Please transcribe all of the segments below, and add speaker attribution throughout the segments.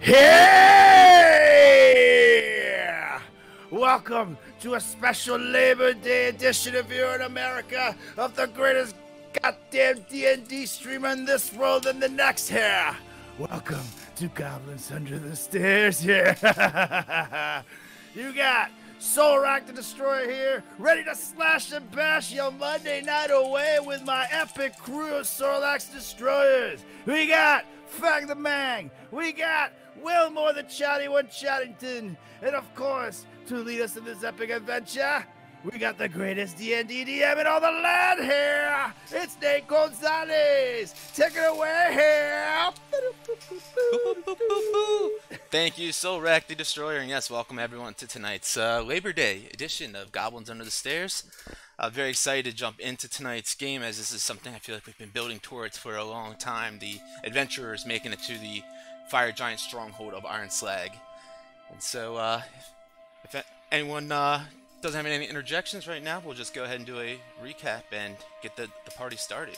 Speaker 1: Yeah! Welcome to a special Labor Day edition of Here in America of the greatest goddamn D&D streamer in this world and the next here. Welcome to Goblins Under the Stairs here. You got Solrak the Destroyer here, ready to slash and bash your Monday night away with my epic crew of Solrak's Destroyers. We got Fang the Mang, we got Wilmore the Chatty One Chattington, and of course, to lead us in this epic adventure, we got the greatest D&D DM in all the land here. It's Nate Gonzalez. Take it away here.
Speaker 2: Thank you, Solrak the Destroyer, and yes, welcome everyone to tonight's Labor Day edition of Goblins Under the Stairs. Very excited to jump into tonight's game, as this is something I feel like we've been building towards for a long time. The adventurers making it to the fire giant stronghold of Iron Slag. And so, if anyone doesn't have any interjections right now, we'll just go ahead and do a recap and get the party started.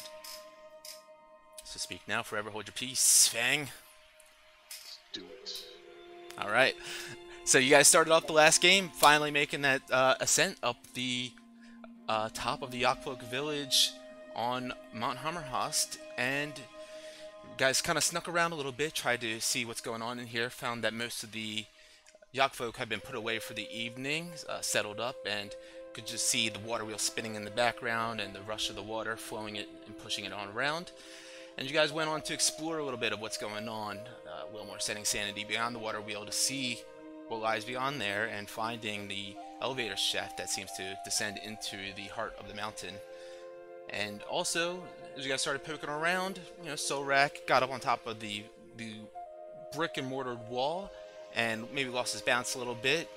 Speaker 2: So speak now, forever hold your peace, Fang.
Speaker 3: Let's do it.
Speaker 2: Alright, so you guys started off the last game, finally making that ascent up the top of the Yakfolk village on Mount Hammerhast, and you guys kind of snuck around a little bit, tried to see what's going on in here, found that most of the Yakfolk had been put away for the evening, settled up, and could just see the water wheel spinning in the background and the rush of the water flowing it and pushing it on around. And you guys went on to explore a little bit of what's going on. Wilmore setting sanity beyond the water wheel to see what lies beyond there, and finding the elevator shaft that seems to descend into the heart of the mountain. And also, as you guys started poking around, you know, Solrak got up on top of the brick and mortar wall and maybe lost his balance a little bit,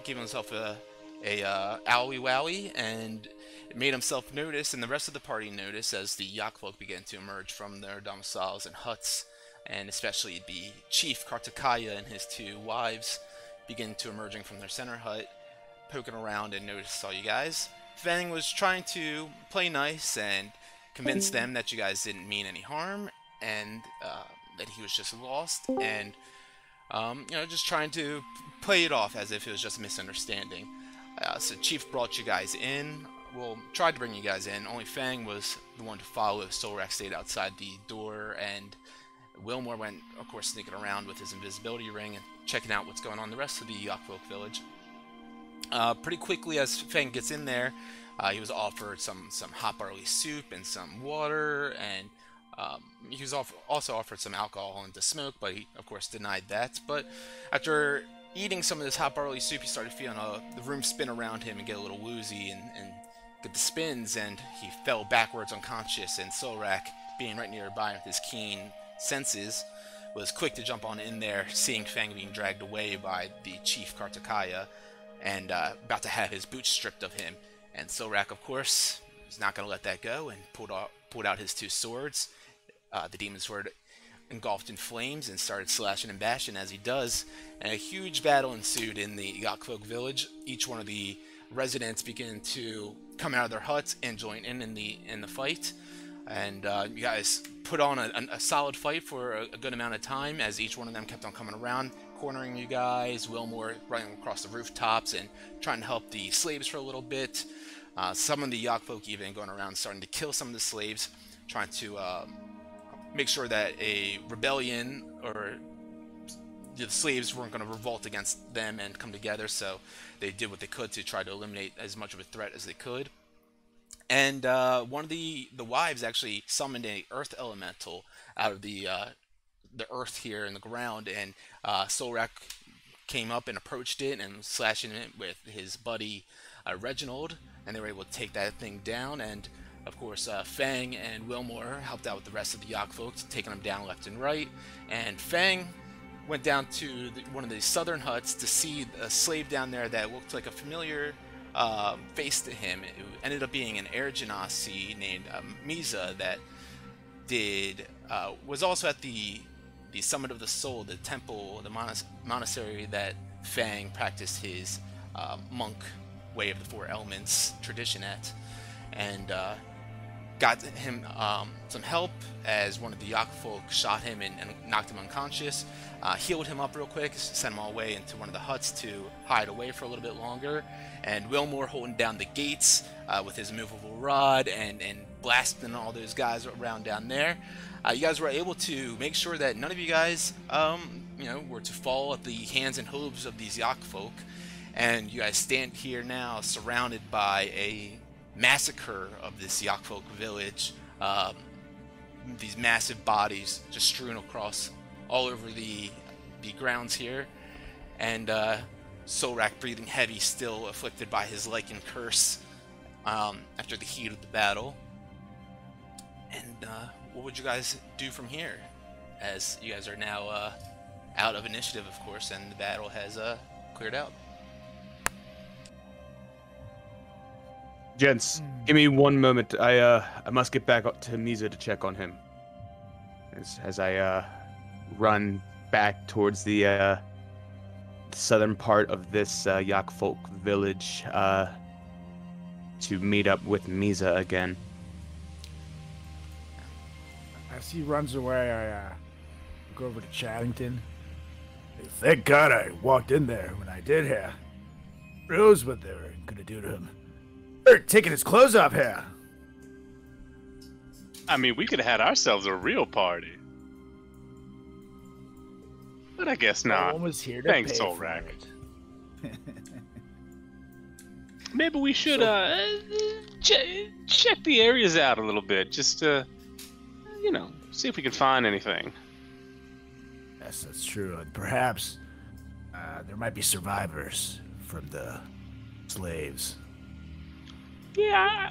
Speaker 2: gave himself a owie wowie, and it made himself notice, and the rest of the party noticed, as the Yakfolk began to emerge from their domiciles and huts, and especially the chief Kartakaya and his two wives began to emerging from their center hut, poking around, and noticed all you guys. Fang was trying to play nice and convince them that you guys didn't mean any harm, and that he was just lost, and you know, just trying to play it off as if it was just a misunderstanding. So Chief brought you guys in, well, tried to bring you guys in, only Fang was the one to follow. Solrak stayed outside the door, and Wilmore went, of course, sneaking around with his invisibility ring and checking out what's going on in the rest of the Yakfolk village. Pretty quickly, as Fang gets in there, he was offered some hot barley soup and some water, and he was also offered some alcohol and to smoke, but he, of course, denied that. But after eating some of this hot barley soup, he started feeling the room spin around him and get a little woozy and get the spins, and he fell backwards unconscious, and Solrak, being right nearby with his keen senses, was quick to jump on in there, seeing Fang being dragged away by the chief Kartakaya, and about to have his boots stripped of him. And Solrak, of course, was not going to let that go, and pulled out his two swords. The demon sword engulfed in flames, and started slashing and bashing as he does. And a huge battle ensued in the Yakfolk village. Each one of the residents began to come out of their huts and join in the fight. And you guys put on a solid fight for a good amount of time, as each one of them kept on coming around, cornering you guys. Wilmore running across the rooftops and trying to help the slaves for a little bit. Some of the Yakfolk even going around starting to kill some of the slaves, trying to make sure that a rebellion or the slaves weren't going to revolt against them and come together, so they did what they could to try to eliminate as much of a threat as they could. And one of the wives actually summoned a earth elemental out of the earth here in the ground, and Solrak came up and approached it and was slashing it with his buddy Reginald, and they were able to take that thing down. And of course, Fang and Wilmore helped out with the rest of the Yakfolk, taking them down left and right. And Fang went down to one of the southern huts to see a slave down there that looked like a familiar face to him. It ended up being an Air Genasi named Misa that was also at the Summit of the Soul, the temple, the monastery that Fang practiced his monk way of the four elements tradition at. And got him some help as one of the Yak folk shot him and knocked him unconscious. Healed him up real quick, sent him all away into one of the huts to hide away for a little bit longer. And Wilmore holding down the gates with his movable rod and blasting all those guys around down there. You guys were able to make sure that none of you guys, were to fall at the hands and hooves of these Yak folk. And you guys stand here now surrounded by a massacre of this Yak folk village. These massive bodies just strewn across all over the grounds here. And Solrak breathing heavy, still afflicted by his lichen curse after the heat of the battle. And what would you guys do from here? As you guys are now out of initiative, of course, and the battle has cleared out.
Speaker 4: Gents, give me one moment. I must get back up to Misa to check on him. As I run back towards the southern part of this Yak folk village to meet up with Misa again.
Speaker 1: As he runs away, I go over to Chaddington. Thank God I walked in there when I did here. Who knows what they were gonna do to him? They're taking his clothes off here.
Speaker 5: I mean, we could have had ourselves a real party. But I guess not.
Speaker 1: No one was here to
Speaker 5: Thanks,
Speaker 1: pay
Speaker 5: Soul
Speaker 1: for
Speaker 5: Rack.
Speaker 1: it.
Speaker 5: Maybe we should check the areas out a little bit, just to, see if we can find anything.
Speaker 1: Yes, that's true. And perhaps there might be survivors from the slaves.
Speaker 5: Yeah,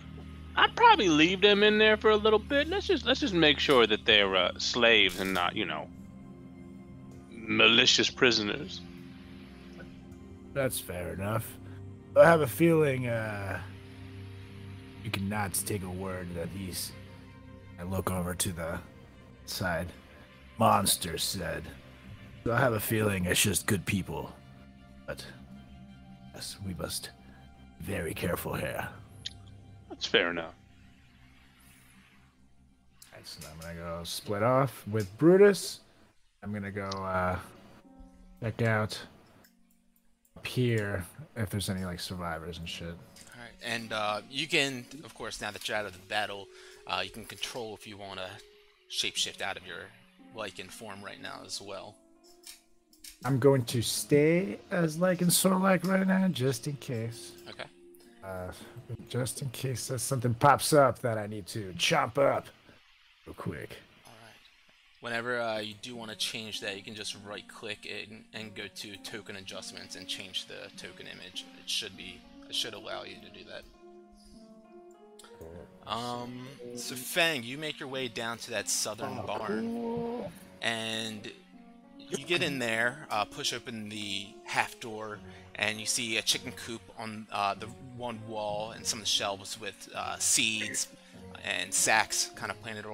Speaker 5: I'd probably leave them in there for a little bit. Let's just make sure that they're slaves and not, malicious prisoners.
Speaker 1: That's fair enough. I have a feeling you cannot take a word that these. I look over to the side. Monster said. So I have a feeling it's just good people. But yes, we must be very careful here.
Speaker 5: That's fair enough.
Speaker 1: Alright, so I'm gonna go split off with Brutus. I'm gonna go check out up here if there's any like survivors and shit.
Speaker 2: Alright, and you can, of course, now that you're out of the battle, you can control if you want to shapeshift out of your lichen form right now as well.
Speaker 1: I'm going to stay as Lycan Sorlak right now, just in case.
Speaker 2: Okay.
Speaker 1: Just in case something pops up that I need to chop up real quick.
Speaker 2: Alright. Whenever you do want to change that, you can just right-click it and go to Token Adjustments and change the token image. It should allow you to do that. So Fang, you make your way down to that southern barn, and you get in there, push open the half door, and you see a chicken coop on the one wall and some of the shelves with seeds and sacks kind of planted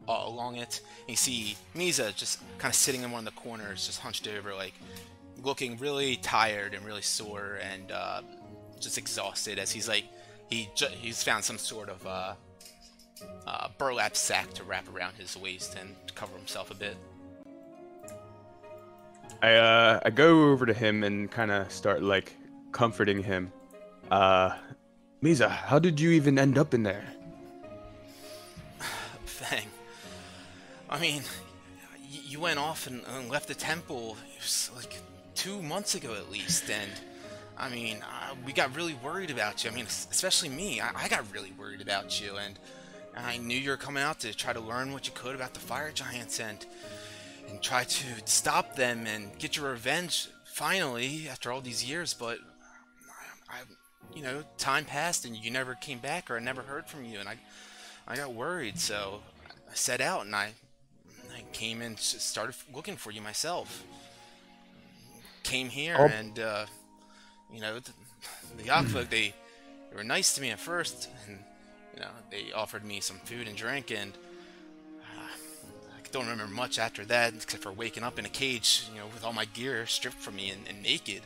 Speaker 2: along it. And you see Misa just kind of sitting in one of the corners, just hunched over, like looking really tired and really sore and just exhausted, as he's like he's found some sort of burlap sack to wrap around his waist and to cover himself a bit.
Speaker 4: I go over to him and kind of start like comforting him. Misa, how did you even end up in there?
Speaker 2: Fang, I mean, you went off and left the temple. It was like 2 months ago at least, and I mean, we got really worried about you. I mean, especially me. I got really worried about you, and I knew you were coming out to try to learn what you could about the fire giants and try to stop them and get your revenge finally after all these years. But time passed and you never came back, or I never heard from you, and I got worried. So I set out and I came and started looking for you myself. Came here and the Yak folk, they were nice to me at first, and they offered me some food and drink, and I don't remember much after that except for waking up in a cage, with all my gear stripped from me and naked.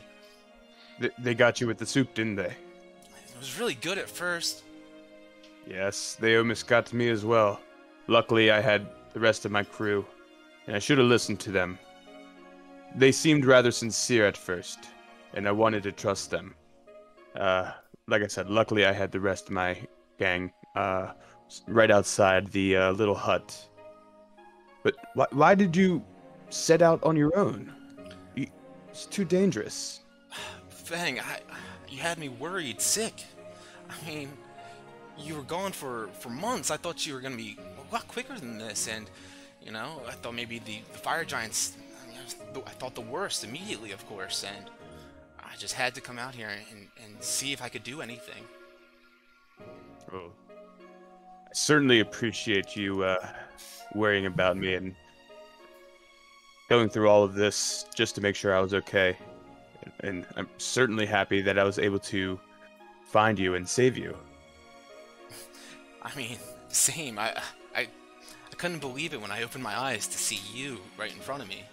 Speaker 4: They got you with the soup, didn't they?
Speaker 2: It was really good at first.
Speaker 4: Yes, they almost got to me as well. Luckily, I had the rest of my crew, and I should have listened to them. They seemed rather sincere at first, and I wanted to trust them. Like I said, luckily I had the rest of my gang right outside the little hut. But why did you set out on your own? It's too dangerous.
Speaker 2: Fang, you had me worried, sick. I mean, you were gone for months. I thought you were going to be a lot quicker than this, and, you know, I thought maybe the fire giants, I thought the worst immediately, of course, and I just had to come out here and see if I could do anything.
Speaker 4: Oh, I certainly appreciate you worrying about me and going through all of this just to make sure I was okay. And I'm certainly happy that I was able to find you and save you.
Speaker 2: I mean, same. I couldn't believe it when I opened my eyes to see you right in front of me.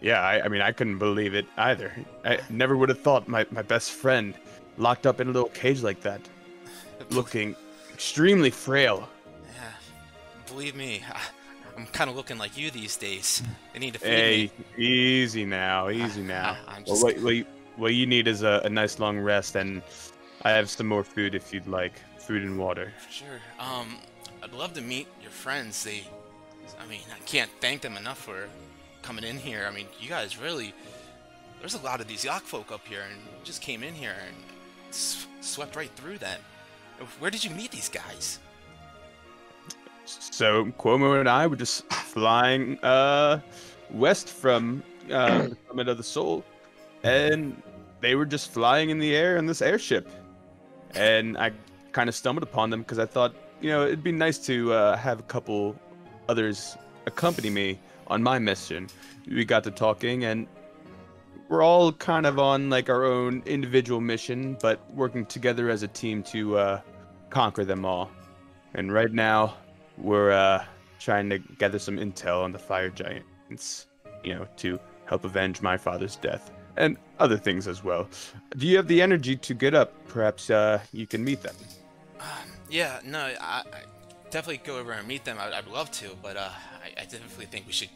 Speaker 4: Yeah, I mean, I couldn't believe it either. I never would have thought my best friend locked up in a little cage like that, looking extremely frail.
Speaker 2: Yeah, believe me, I'm kind of looking like you these days. They need to feed
Speaker 4: Hey,
Speaker 2: me.
Speaker 4: easy now, easy now.
Speaker 2: I'm
Speaker 4: Well,
Speaker 2: just...
Speaker 4: what you need is a nice long rest, and I have some more food if you'd like. Food and water.
Speaker 2: Sure. I'd love to meet your friends. I mean, I can't thank them enough for coming in here. I mean, you guys really... There's a lot of these Yak folk up here, and you just came in here and swept right through them. Where did you meet these guys?
Speaker 4: So Cuomo and I were just flying west from the Summit of the Soul, and they were just flying in the air in this airship, and I kind of stumbled upon them because I thought, you know, it'd be nice to have a couple others accompany me on my mission. We got to talking, and we're all kind of on like our own individual mission, but working together as a team to conquer them all. And right now, we're trying to gather some intel on the fire giants, you know, to help avenge my father's death and other things as well. Do you have the energy to get up? Perhaps you can meet them.
Speaker 2: Yeah, no, I definitely go over and meet them. I'd love to, but I definitely think we should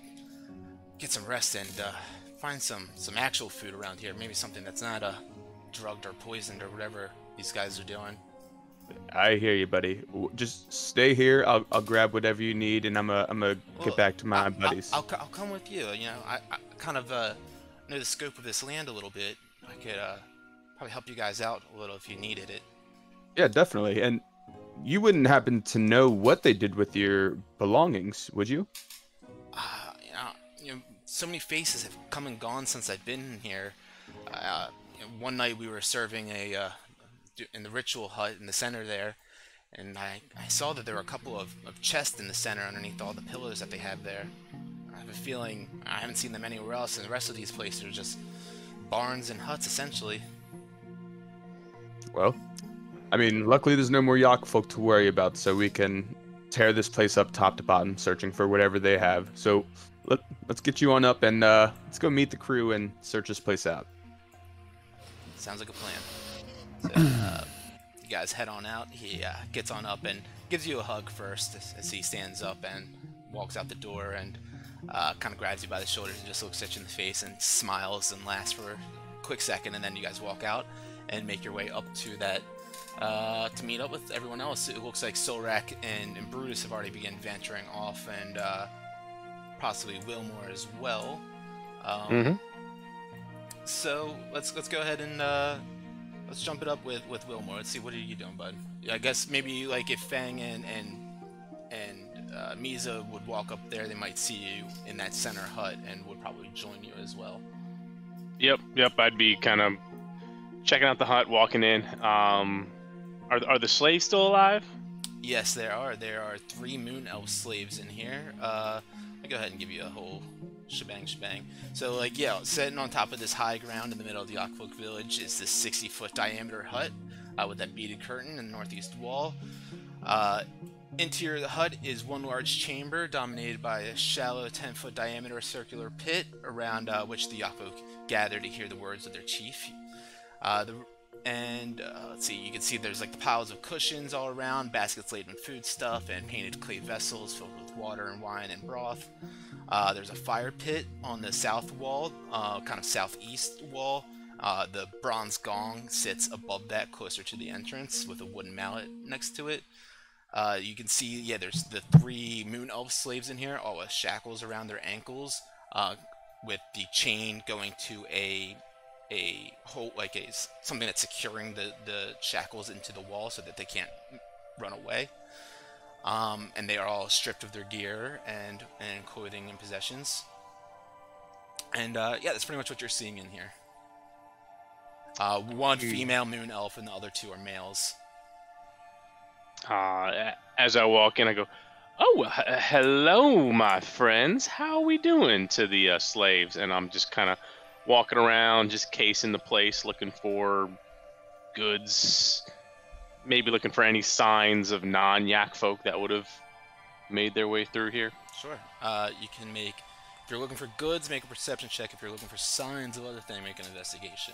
Speaker 2: get some rest and find some actual food around here. Maybe something that's not drugged or poisoned or whatever these guys are doing.
Speaker 4: I hear you, buddy. Just stay here. I'll grab whatever you need, and I'm gonna get back to my buddies.
Speaker 2: I'll come with you. You know, I kind of know the scope of this land a little bit. I could probably help you guys out a little if you needed it.
Speaker 4: Yeah, definitely. And you wouldn't happen to know what they did with your belongings, would you?
Speaker 2: You know, so many faces have come and gone since I've been here. One night we were serving in the ritual hut in the center there, and I saw that there were a couple of chests in the center underneath all the pillars that they have there. I have a feeling I haven't seen them anywhere else, and the rest of these places are just barns and huts, essentially.
Speaker 4: Well, I mean, luckily there's no more Yak folk to worry about, so we can tear this place up top to bottom, searching for whatever they have. So let's get you on up, and let's go meet the crew and search this place out.
Speaker 2: Sounds like a plan. So, you guys head on out. He gets on up and gives you a hug first as he stands up and walks out the door and kind of grabs you by the shoulders and just looks at you in the face and smiles and laughs for a quick second, and then you guys walk out and make your way up to that to meet up with everyone else. It looks like Solrak and Brutus have already begun venturing off, and possibly Wilmore as well. So let's go ahead and let's jump it up with Wilmore. Let's see, what are you doing, bud? I guess maybe like if Fang and Misa would walk up there, they might see you in that center hut and would probably join you as well.
Speaker 5: Yep. I'd be kind of checking out the hut, walking in. Are the slaves still alive?
Speaker 2: Yes, there are. There are 3 Moon Elf slaves in here. I'll go ahead and give you a whole shebang. So, like, yeah, sitting on top of this high ground in the middle of the Yakfolk village is this 60-foot diameter hut with that beaded curtain in the northeast wall. Interior of the hut is one large chamber dominated by a shallow 10-foot diameter circular pit around which the Yakfolk gather to hear the words of their chief. The And let's see, you can see there's like the piles of cushions all around, baskets laden with food stuff, and painted clay vessels filled with water and wine and broth. There's a fire pit on the south wall, kind of southeast wall. The bronze gong sits above that, closer to the entrance, with a wooden mallet next to it. You can see, yeah, there's the 3 moon elf slaves in here, all with shackles around their ankles, with the chain going to a hole, like something that's securing the shackles into the wall so that they can't run away. And they are all stripped of their gear and clothing and possessions. And yeah, that's pretty much what you're seeing in here. One female moon elf and the other 2 are males.
Speaker 5: As I walk in, I go, "Oh, hello, my friends. How are we doing?" to the slaves, and I'm just kind of walking around, just casing the place, looking for goods, maybe looking for any signs of non-yak folk that would have made their way through here.
Speaker 2: Sure. You can make, if you're looking for goods, make a perception check. If you're looking for signs of other things, make an investigation.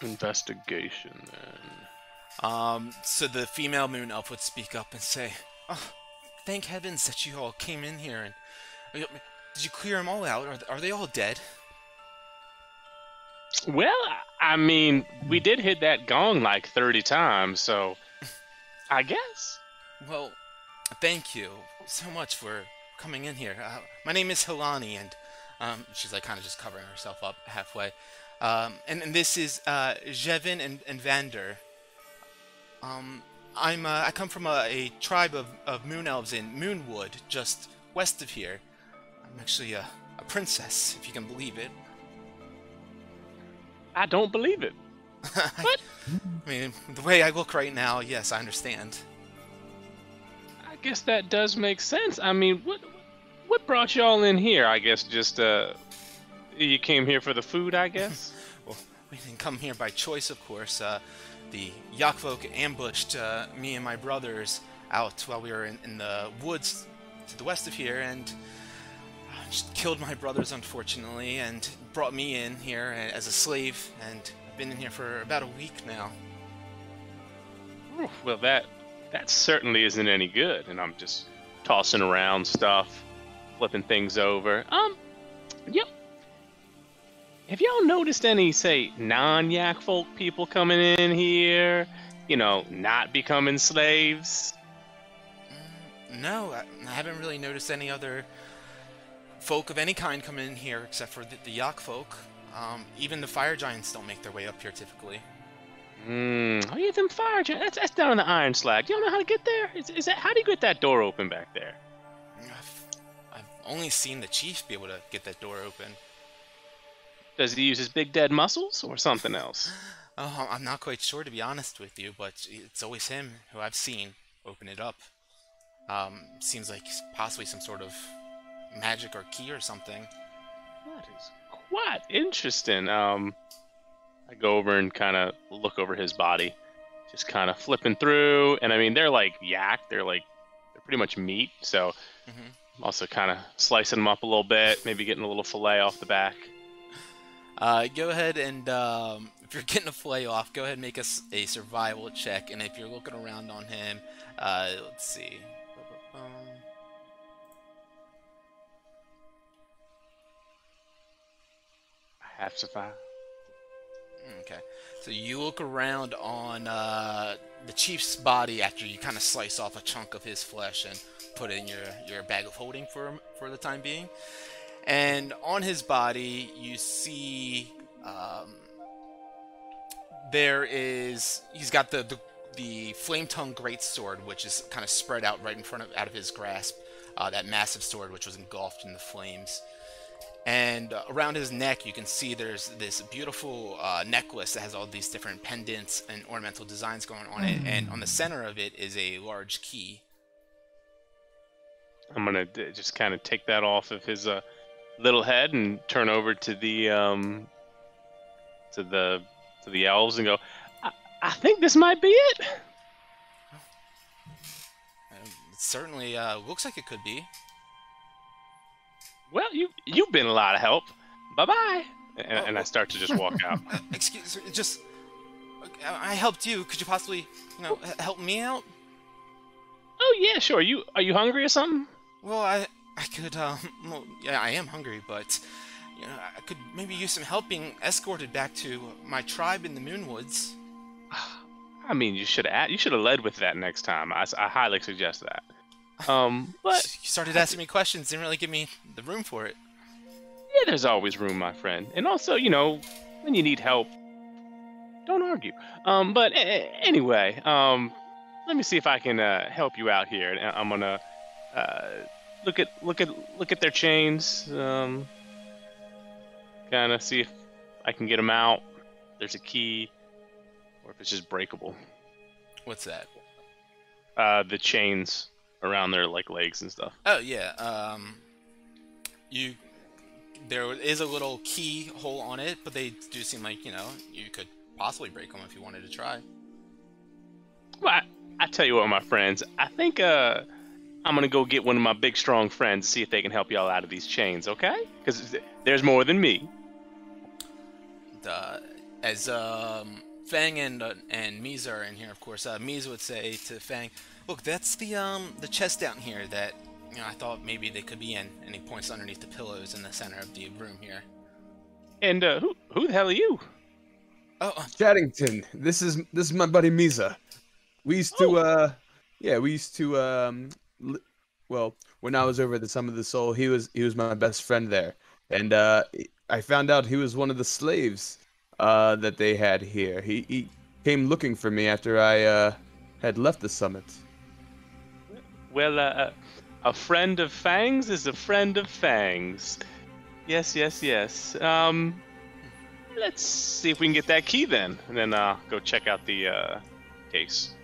Speaker 5: Investigation, then.
Speaker 2: So the female moon elf would speak up and say, "Oh, thank heavens that you all came in here. And did you clear them all out? Are they all dead?"
Speaker 5: Well, I mean, we did hit that gong like 30 times, so I guess.
Speaker 2: Well, thank you so much for coming in here. My name is Hilani, and she's like kind of just covering herself up halfway. And this is Jevin and Vander. I come from a tribe of moon elves in Moonwood, just west of here. I'm actually a princess, if you can believe it.
Speaker 5: I don't believe it. What?
Speaker 2: I mean, the way I look right now, yes, I understand.
Speaker 5: I guess that does make sense. I mean, what brought y'all in here? I guess just you came here for the food, I guess.
Speaker 2: Well, we didn't come here by choice, of course. The yak folk ambushed me and my brothers out while we were in the woods to the west of here, and just killed my brothers, unfortunately, and brought me in here as a slave, and I've been in here for about a week now.
Speaker 5: Well, that certainly isn't any good, and I'm just tossing around stuff, flipping things over. Yep. Have y'all noticed any, say, non-yak folk people coming in here? You know, not becoming slaves?
Speaker 2: No, I haven't really noticed any other folk of any kind come in here except for the yak folk. Even the fire giants don't make their way up here typically.
Speaker 5: Oh yeah, them fire giants. That's down on the Iron Slag. Do you know how to get there? Is that, how do you get that door open back there?
Speaker 2: I've only seen the chief be able to get that door open.
Speaker 5: Does he use his big dead muscles or something else?
Speaker 2: Oh, I'm not quite sure, to be honest with you, but it's always him who I've seen open it up. Seems like possibly some sort of magic or key or something.
Speaker 5: That is quite interesting. I go over and kind of look over his body, just kind of flipping through, and I mean, they're like yak, they're pretty much meat, so I'm also kind of slicing them up a little bit, maybe getting a little fillet off the back.
Speaker 2: Go ahead and, if you're getting a fillet off, go ahead and make us a survival check, and if you're looking around on him, let's see.
Speaker 5: I have survived.
Speaker 2: Okay, so you look around on the chief's body after you kind of slice off a chunk of his flesh and put it in your bag of holding for the time being. And on his body, you see he's got the flame-tongue greatsword, which is kind of spread out right in front out of his grasp. That massive sword, which was engulfed in the flames. And around his neck, you can see there's this beautiful necklace that has all these different pendants and ornamental designs going on it. And on the center of it is a large key.
Speaker 5: I'm gonna just kind of take that off of his little head and turn over to the elves and go, I think this might be it.
Speaker 2: It certainly looks like it could be.
Speaker 5: Well, you've been a lot of help. Bye-bye. And I start to just walk out.
Speaker 2: Excuse me, just I helped you. Could you possibly, help me out?
Speaker 5: Oh yeah, sure. Are you hungry or something?
Speaker 2: Well, I could, well, yeah, I am hungry, but, I could maybe use some help being escorted back to my tribe in the Moonwoods.
Speaker 5: I mean, you should have led with that next time. I highly suggest that. But
Speaker 2: You started asking me questions, didn't really give me the room for it.
Speaker 5: yeah, there's always room, my friend. And also, when you need help, don't argue. But anyway, let me see if I can help you out here. And I'm gonna look at their chains. Kind of see if I can get them out. There's a key, or if it's just breakable.
Speaker 2: What's that?
Speaker 5: The chains around their legs and stuff.
Speaker 2: Oh, yeah, there is a little key hole on it, but they do seem like, you could possibly break them if you wanted to try.
Speaker 5: Well, I tell you what, my friends, I think I'm gonna go get one of my big strong friends, see if they can help y'all out of these chains, okay? Because there's more than me.
Speaker 2: As Fang and Miza are in here, of course, Miza would say to Fang, "Look, that's the chest down here that I thought maybe they could be in." And he points underneath the pillows in the center of the room here.
Speaker 5: And who the hell are you?
Speaker 2: Oh,
Speaker 4: Chaddington, this is my buddy Miza. We used to well, when I was over at the Summit of the Soul, he was my best friend there, and I found out he was one of the slaves that they had here. He came looking for me after I had left the summit.
Speaker 5: Well, a friend of Fang's is a friend of Fang's. Yes. Let's see if we can get that key then, and then go check out the case.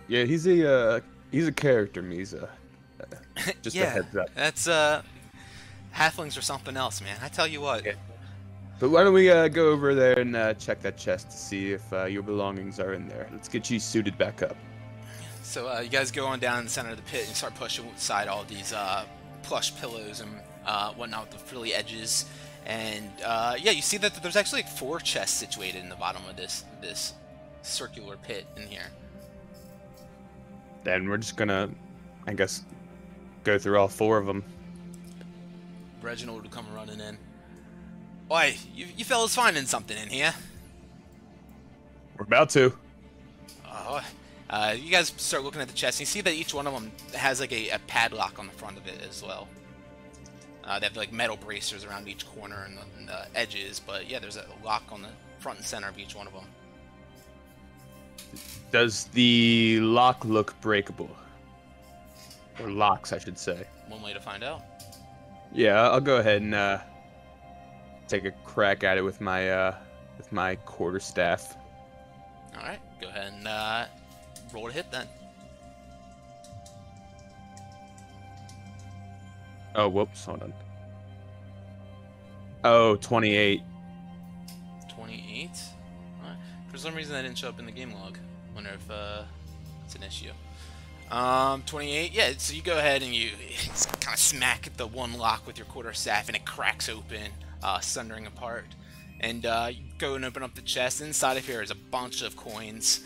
Speaker 4: Yeah, he's a character, Miza. Just a
Speaker 2: yeah,
Speaker 4: heads up.
Speaker 2: that's halflings or something else, man. I tell you what.
Speaker 4: Yeah. But why don't we go over there and check that chest to see if your belongings are in there. Let's get you suited back up.
Speaker 2: So you guys go on down in the center of the pit and start pushing aside all these plush pillows and whatnot with the frilly edges. And yeah, you see that there's actually 4 chests situated in the bottom of this circular pit in here.
Speaker 4: Then we're just gonna, I guess, go through all 4 of them.
Speaker 2: Reginald would come running in. Oi, you fellas finding something in here?
Speaker 4: We're about to.
Speaker 2: Oh, you guys start looking at the chest, and you see that each one of them has like a padlock on the front of it as well. They have like metal bracers around each corner and the edges, but yeah, there's a lock on the front and center of each one of them.
Speaker 4: Does the lock look breakable? Or locks, I should say.
Speaker 2: One way to find out.
Speaker 4: Yeah, I'll go ahead and take a crack at it with my quarterstaff.
Speaker 2: All right, go ahead and roll to hit then.
Speaker 4: Oh, whoops, hold on. Oh, 28.
Speaker 2: 28. All right. For some reason that didn't show up in the game log. Wonder if it's an issue. 28. Yeah. So you go ahead and you kind of smack the one lock with your quarterstaff, and it cracks open, sundering apart. And you go and open up the chest. Inside of here is a bunch of coins.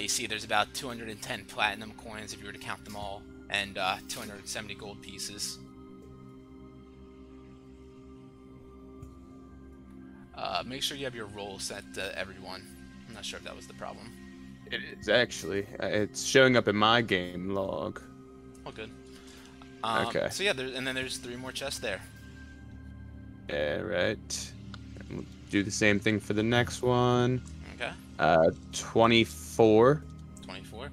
Speaker 2: You see there's about 210 platinum coins if you were to count them all, and 270 gold pieces. Make sure you have your roll set to everyone. I'm not sure if that was the problem.
Speaker 4: It is actually. It's showing up in my game log.
Speaker 2: Oh, good.
Speaker 4: Okay.
Speaker 2: So yeah, and then there's 3 more chests there.
Speaker 4: Yeah, right. We'll do the same thing for the next one.
Speaker 2: Okay.
Speaker 4: 24.
Speaker 2: 24.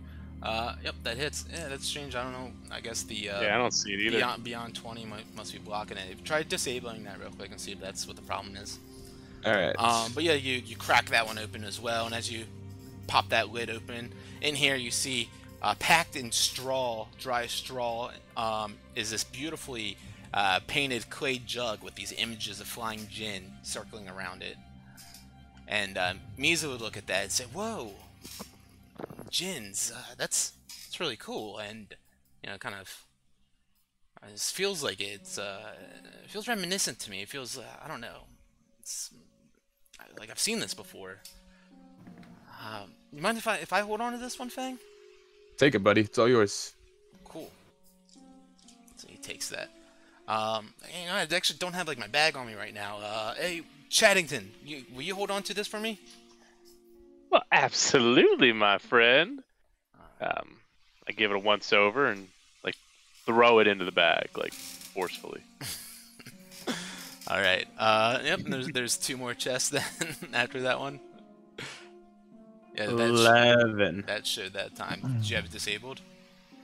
Speaker 2: Yep, that hits. Yeah, that's strange. I don't know. I guess the
Speaker 5: Yeah, I don't see it either.
Speaker 2: beyond 20 must be blocking it. Try disabling that real quick and see if that's what the problem is.
Speaker 4: All right.
Speaker 2: But yeah, you crack that one open as well, and as you pop that lid open, in here you see packed in straw, dry straw, is this beautifully painted clay jug with these images of flying jinn circling around it. And Miza would look at that and say, "Whoa, jinns, that's really cool." And kind of, it feels like it feels reminiscent to me. It feels, I don't know, it's like I've seen this before. You mind if I hold on to this one, Fang?
Speaker 4: Take it, buddy. It's all yours.
Speaker 2: Cool. So he takes that. You know, I actually don't have like my bag on me right now. Hey, Chaddington, will you hold on to this for me?
Speaker 5: Well, absolutely, my friend. I give it a once over and like throw it into the bag, like forcefully.
Speaker 2: All right. Yep. There's 2 more chests then after that one. Yeah,
Speaker 4: 11.
Speaker 2: That showed that time. Did you have it disabled?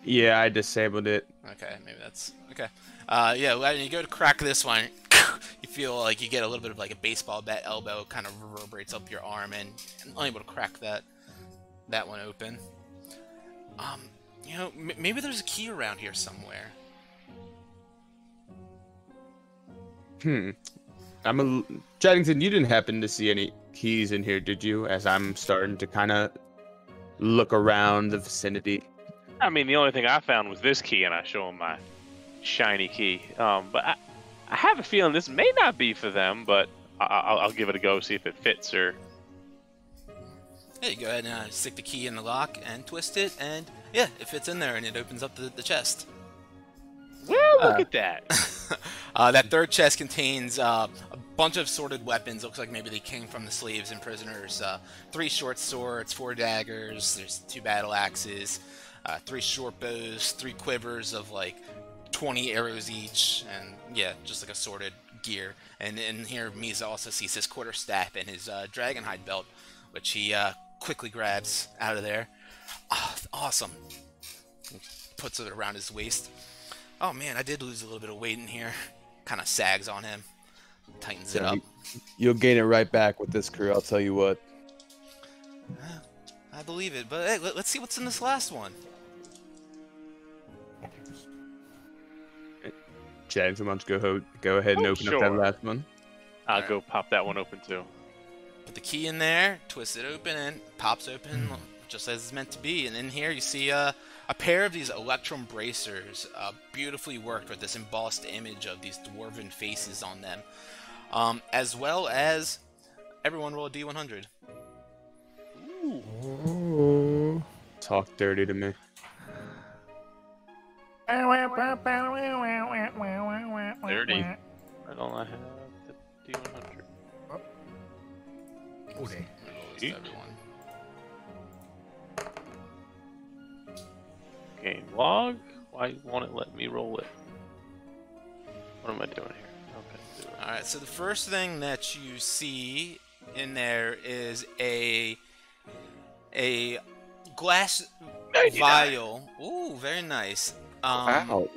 Speaker 4: Yeah, I disabled it.
Speaker 2: Okay, maybe that's okay. Yeah, when you go to crack this one, you feel like you get a little bit of like a baseball bat elbow kind of reverberates up your arm, and unable to crack that one open. You know, maybe there's a key around here somewhere.
Speaker 4: Chaddington, you didn't happen to see any keys in here, did you? As I'm starting to kind of look around the vicinity.
Speaker 5: I mean, the only thing I found was this key, and I show him my shiny key. But I have a feeling this may not be for them, but I'll give it a go, see if it fits or...
Speaker 2: Yeah, you go ahead and stick the key in the lock and twist it, and yeah, it fits in there and it opens up the chest.
Speaker 5: Well, look at that.
Speaker 2: That third chest contains a bunch of sorted weapons. Looks like maybe they came from the slaves and prisoners. 3 short swords, 4 daggers, there's 2 battle axes, 3 short bows, 3 quivers of like 20 arrows each, and yeah, just like assorted gear. And in here, Misa also sees his quarterstaff and his dragonhide belt, which he quickly grabs out of there. Oh, awesome. He puts it around his waist. Oh man, I did lose a little bit of weight in here. Kind of sags on him. Tightens it up.
Speaker 6: You'll gain it right back with this crew, I'll tell you what.
Speaker 2: I believe it, but hey, let's see what's in this last one.
Speaker 4: Chaddington, why don't you go ahead and open up that last one?
Speaker 5: I'll go pop that one open too.
Speaker 2: Put the key in there, twist it open, and pops open just as it's meant to be. And in here you see a pair of these electrum bracers, beautifully worked with this embossed image of these dwarven faces on them, as well as everyone roll a D100.
Speaker 4: Ooh. Talk dirty to me.
Speaker 5: 30. I don't have the D100.
Speaker 1: Okay.
Speaker 2: Everyone.
Speaker 5: Game log. Why won't it let me roll it? What am I doing here? Okay.
Speaker 2: Alright, so the first thing that you see in there is a glass
Speaker 5: 99.
Speaker 2: vial. Ooh, very nice.
Speaker 4: Wow.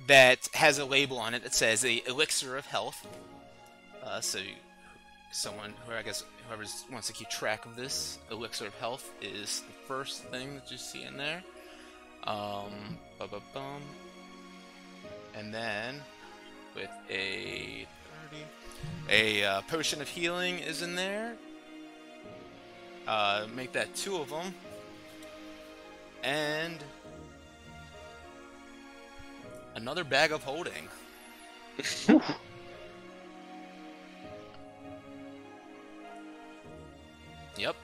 Speaker 2: That has a label on it that says the elixir of health. So whoever wants to keep track of this, elixir of health is the first thing that you see in there. And then with a 30, a potion of healing is in there. Make that 2 of them. And another bag of holding. Yep.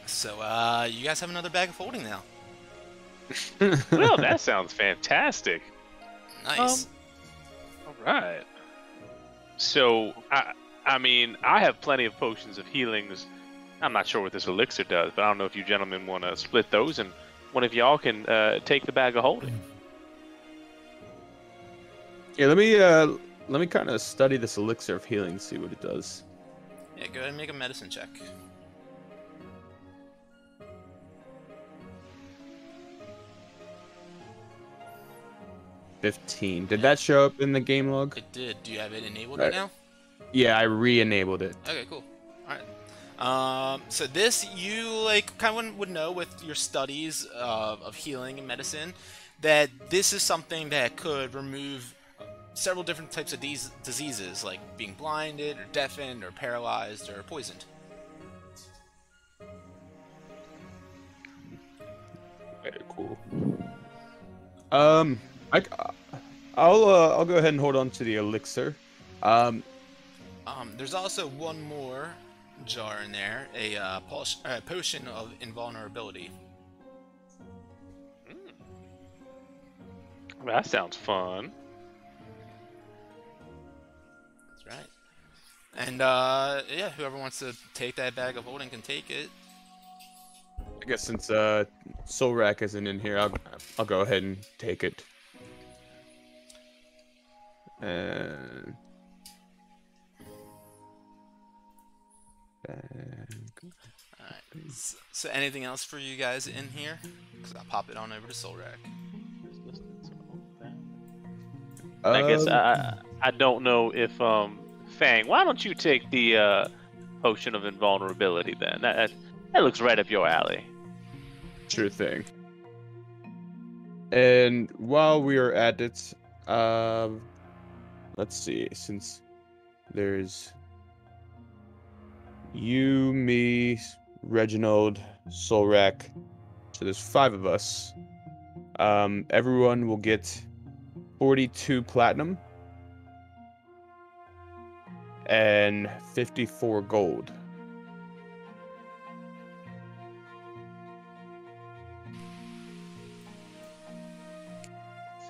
Speaker 2: So, you guys have another bag of holding now.
Speaker 5: Well, that sounds fantastic.
Speaker 2: Nice.
Speaker 5: All right. So, I mean, I have plenty of potions of healings. I'm not sure what this elixir does, but I don't know if you gentlemen want to split those, and one of y'all can take the bag of holding.
Speaker 4: Yeah, let me kind of study this elixir of healing, see what it does.
Speaker 2: Yeah, go ahead and make a medicine check.
Speaker 4: $15. Did that show up in the game log?
Speaker 2: It did. Do you have it enabled right now?
Speaker 4: Yeah, I re-enabled it.
Speaker 2: Okay, cool. Alright. So this, you like kind of would know with your studies of healing and medicine that this is something that could remove several different types of diseases, like being blinded, or deafened, or paralyzed, or poisoned.
Speaker 4: Very cool. I'll go ahead and hold on to the elixir.
Speaker 2: There's also one more jar in there, a potion of invulnerability.
Speaker 5: That sounds fun.
Speaker 2: That's right. And yeah, whoever wants to take that bag of holding can take it.
Speaker 4: I guess since Solrak isn't in here, I'll go ahead and take it. And
Speaker 2: Alright. So anything else for you guys in here? Because I'll pop it on over to Solrak.
Speaker 5: I guess I don't know if Fang. Why don't you take the potion of invulnerability then? That looks right up your alley.
Speaker 4: Sure thing. And while we are at it, let's see. Since there's you, me, Reginald, Solrak, so there's 5 of us. Everyone will get 42 platinum and 54 gold.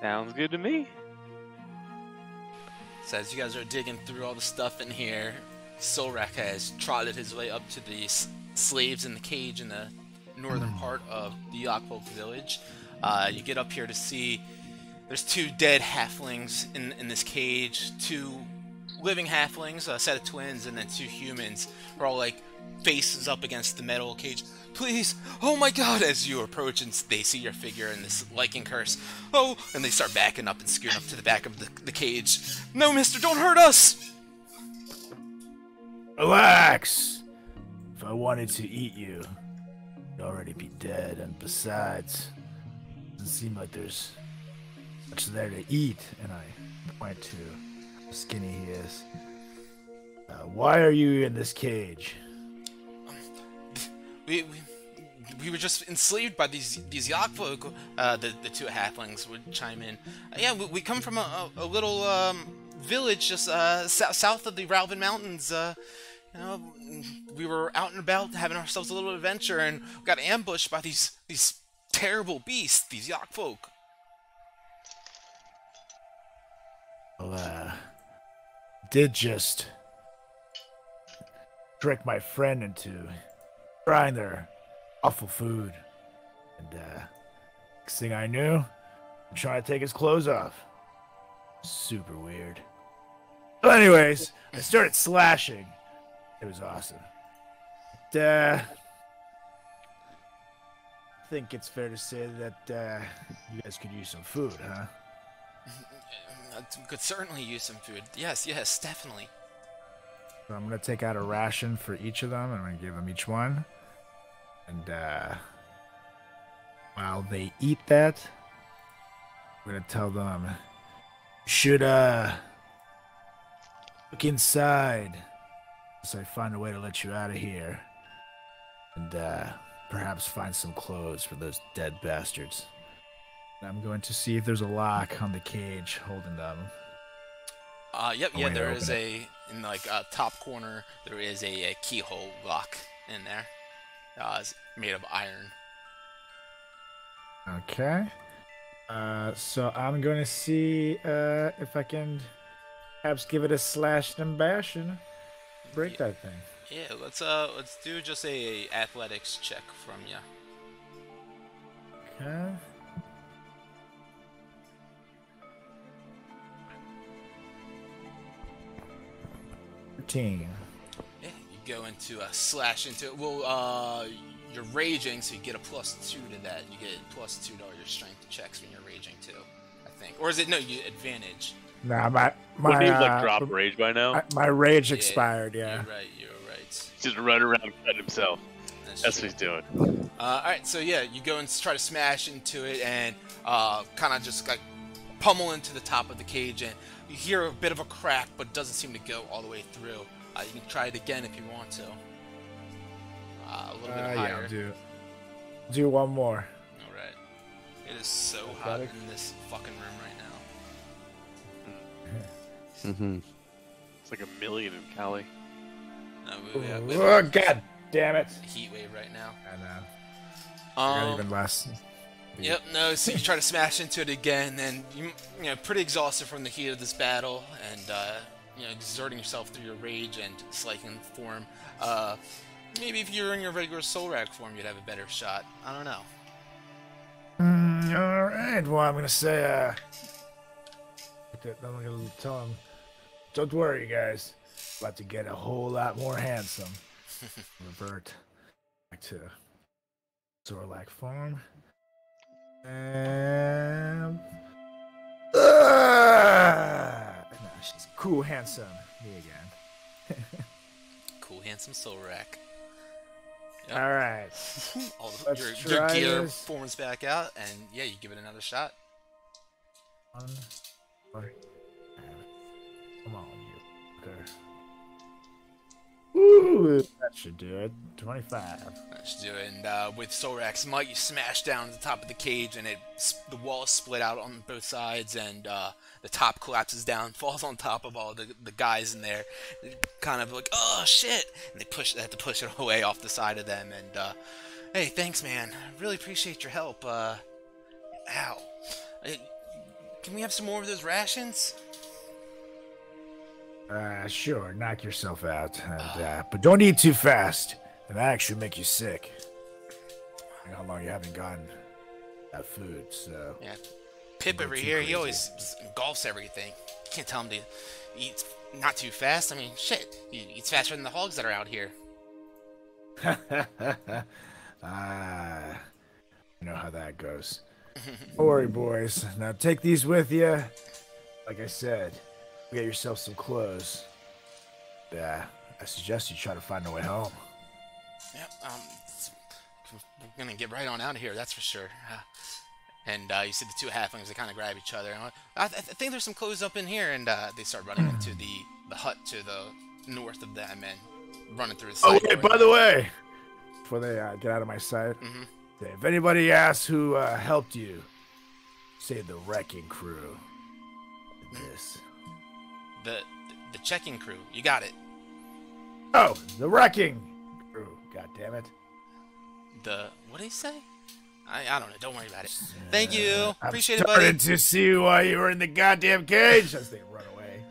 Speaker 5: Sounds good to me.
Speaker 2: So as you guys are digging through all the stuff in here, Solrak has trotted his way up to the slaves in the cage in the northern part of the Yakfolk village. You get up here to see there's 2 dead halflings in this cage, 2 living halflings, a set of twins, and then 2 humans who are all like faces up against the metal cage. Please, oh my god, as you approach and they see your figure in this lichen curse. Oh, and they start backing up and scooting up to the back of the cage. No, mister, don't hurt us!
Speaker 1: Relax. If I wanted to eat you, you'd already be dead, and besides, it doesn't seem like there's much there to eat, and I point to how skinny he is. Why are you in this cage?
Speaker 2: We were just enslaved by these Yakfolk. The 2 halflings would chime in. Yeah, we come from a little village just south of the Ralvin Mountains. You know, we were out and about having ourselves a little adventure, and got ambushed by these terrible beasts, these Yakfolk.
Speaker 1: Well, did just trick my friend into trying their awful food. And next thing I knew, I'm trying to take his clothes off. Super weird. But anyways, I started slashing. It was awesome. But, I think it's fair to say that you guys could use some food, huh?
Speaker 2: Could certainly use some food. Yes, definitely.
Speaker 1: So I'm going to take out a ration for each of them, and I'm going to give them each one. And while they eat that, I'm going to tell them, you should look inside so I find a way to let you out of here. And perhaps find some clothes for those dead bastards. And I'm going to see if there's a lock on the cage holding them.
Speaker 2: Yep, yeah, there is in like top corner, there is a keyhole lock in there. It's made of iron.
Speaker 1: Okay. So I'm going to see if I can perhaps give it a slash and bash and break that thing.
Speaker 2: Yeah, let's do just a athletics check from you.
Speaker 1: Okay. Yeah,
Speaker 2: you go into slash into it. Well, you're raging, so you get a +2 to that. You get +2 to all your strength checks when you're raging too, I think. Or is it no? You advantage.
Speaker 1: Nah, my
Speaker 5: Wouldn't he have like dropped rage by now?
Speaker 1: My rage expired. Yeah.
Speaker 2: You're right.
Speaker 5: He's just running around and cutting himself. That's what he's doing.
Speaker 2: All right, so yeah, you go and try to smash into it and kind of just like pummel into the top of the cage, and you hear a bit of a crack, but it doesn't seem to go all the way through. You can try it again if you want to. A little bit higher.
Speaker 1: Yeah, I'll do one more.
Speaker 2: All right. It is so hot in this fucking room right now.
Speaker 6: Mm-hmm.
Speaker 5: It's like 1 million in Cali.
Speaker 1: Oh, God damn it.
Speaker 2: Heat wave right now.
Speaker 1: I know. Even less.
Speaker 2: Yep, no, so you try to smash into it again, and you know, pretty exhausted from the heat of this battle, and, you know, exerting yourself through your rage and Slytherin form. Maybe if you were in your regular Soul Rack form, you'd have a better shot. I don't know.
Speaker 1: Alright, well, I'm gonna say, I'm gonna tell him, don't worry, guys. About to get a whole lot more handsome. Revert back to Zorlak form. And... no, she's cool, handsome. Me again.
Speaker 2: Cool, handsome Soul Rack. Yep.
Speaker 1: Alright.
Speaker 2: Your gear forms back out, and yeah, you give it another shot.
Speaker 1: 1, 4, come on, you. Okay. Woo! That should do it. 25.
Speaker 2: That should do it. And with Sorak's might, you smash down to the top of the cage, and the wall is split out on both sides, and the top collapses down, falls on top of all the guys in there. They're kind of like, oh shit! And they have to push it away off the side of them. And hey, thanks, man. I really appreciate your help. Ow. Can we have some more of those rations?
Speaker 1: Sure, knock yourself out. And, but don't eat too fast. And that actually make you sick. I know how long you haven't gotten that food, so...
Speaker 2: Yeah. Pip over here, he always engulfs everything. You can't tell him to eat not too fast. I mean, shit, he eats faster than the hogs that are out here.
Speaker 1: I know how that goes. Don't worry, boys. Now take these with you. Like I said... Get yourself some clothes. Yeah, I suggest you try to find a way home.
Speaker 2: Yep, we're gonna get right on out of here, that's for sure. And you see the two halflings, they kind of grab each other. I think there's some clothes up in here, and they start running into the hut to the north of them and running through the side.
Speaker 1: Oh, wait, by the way, before they get out of my sight, if anybody asks who helped you, say the wrecking crew. This.
Speaker 2: The checking crew. You got it.
Speaker 1: Oh, the wrecking crew. God damn it.
Speaker 2: What did he say? I don't know. Don't worry about it. Thank you. Appreciate it,
Speaker 1: buddy.
Speaker 2: buddy.
Speaker 1: I'm starting to see why you were in the goddamn cage as they run away.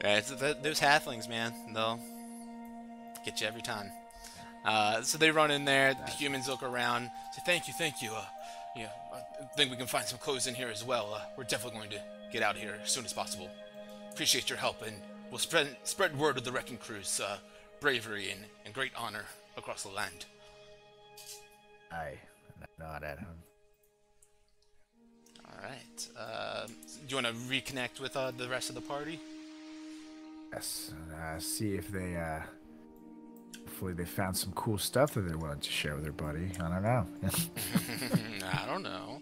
Speaker 2: Yeah, those halflings, man. They'll get you every time. So they run in there. The humans look around. Say, thank you. Yeah, I think we can find some clothes in here as well. We're definitely going to get out of here as soon as possible. Appreciate your help, and we'll spread word of the wrecking crew's bravery and great honor across the land.
Speaker 1: I nod at him.
Speaker 2: Alright. Do you want to reconnect with the rest of the party?
Speaker 1: Yes, and see if they, hopefully they found some cool stuff that they're willing to share with their buddy. I don't know.
Speaker 2: I don't know.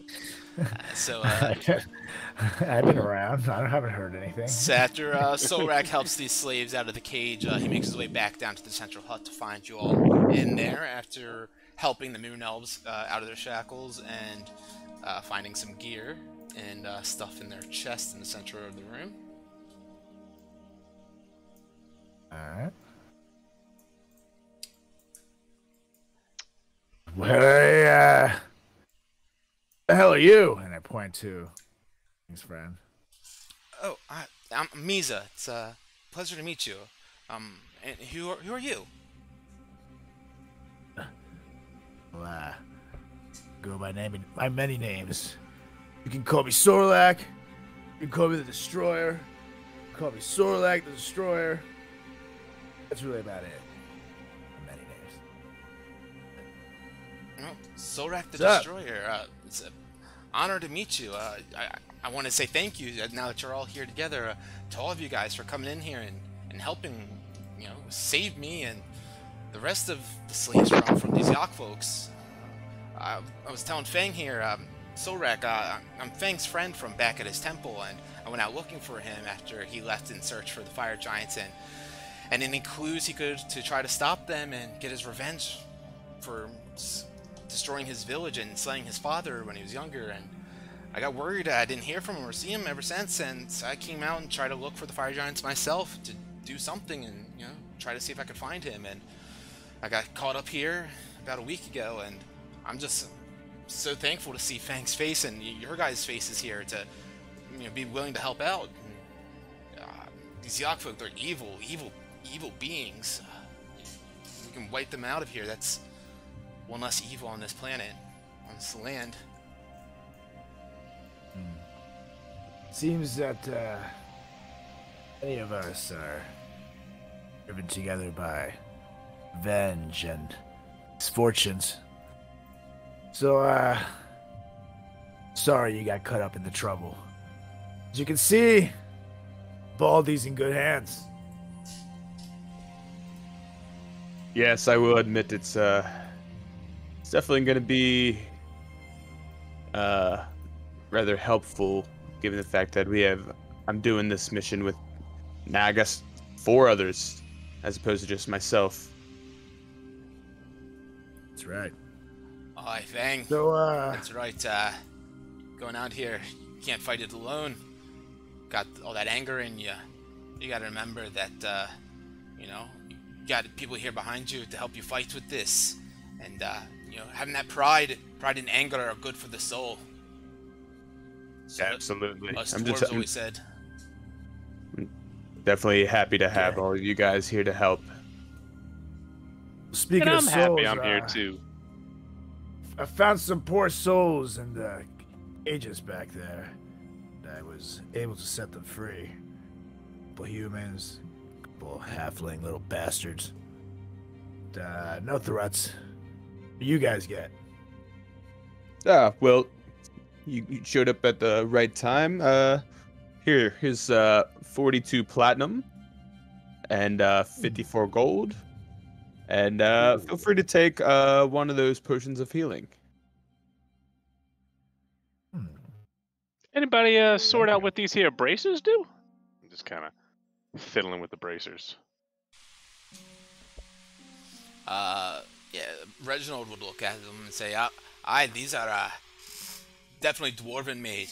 Speaker 2: So,
Speaker 1: I've been around. I haven't heard anything.
Speaker 2: So after Solrak helps these slaves out of the cage, he makes his way back down to the central hut to find you all in there after helping the Moon Elves out of their shackles and finding some gear and stuff in their chest in the center of the room.
Speaker 1: Alright. Well, the hell are you? And I point to his friend.
Speaker 2: Oh, I'm Misa. It's a pleasure to meet you. And who are you?
Speaker 1: Well, go by many names. You can call me Sorlak. You can call me the Destroyer. You can call me Sorlak the Destroyer. That's really about it. Many names.
Speaker 2: Well, Sorlak the Destroyer. It's an honor to meet you. I want to say thank you now that you're all here together to all of you guys for coming in here and helping, save me and the rest of the slaves from these Yak folks. I was telling Fang here, Sorek, I'm Fang's friend from back at his temple, and I went out looking for him after he left in search for the fire giants, and any clues he could to try to stop them and get his revenge for destroying his village and slaying his father when he was younger. And I got worried I didn't hear from him or see him ever since, and so I came out and tried to look for the fire giants myself to do something and try to see if I could find him. And I got caught up here about a week ago, and I'm just so thankful to see Fang's face and your guys' faces here to, be willing to help out. And, these Yak folk, they're evil beings. We can wipe them out of here. That's one less evil on this planet, on this land.
Speaker 1: Seems that many of us are driven together by revenge and misfortunes. So, sorry you got caught up in the trouble. As you can see, Baldy's in good hands.
Speaker 4: Yes, I will admit it's definitely going to be rather helpful, given the fact that I'm doing this mission with, now I guess, 4 others, as opposed to just myself.
Speaker 1: That's right.
Speaker 2: Aye, Fang.
Speaker 1: So,
Speaker 2: That's right. Going out here, you can't fight it alone. Got all that anger in you. You gotta remember that, you got people here behind you to help you fight with this. And, having that pride and anger are good for the soul. So
Speaker 4: Absolutely.
Speaker 2: Us
Speaker 4: I'm
Speaker 2: dwarves always said.
Speaker 4: definitely happy to have all of you guys here to help.
Speaker 1: Speaking
Speaker 5: And
Speaker 1: of
Speaker 5: I'm
Speaker 1: souls,
Speaker 5: happy I'm here too.
Speaker 1: I found some poor souls in the cages back there. I was able to set them free. A couple humans, a couple halfling little bastards. No threats. What do you guys get?
Speaker 4: Well, you showed up at the right time. Here's 42 platinum and 54 gold. And feel free to take one of those potions of healing.
Speaker 5: Anybody sort out what these here bracers do? I'm just kind of fiddling with the bracers.
Speaker 2: Yeah, Reginald would look at them and say, aye, these are definitely dwarven made.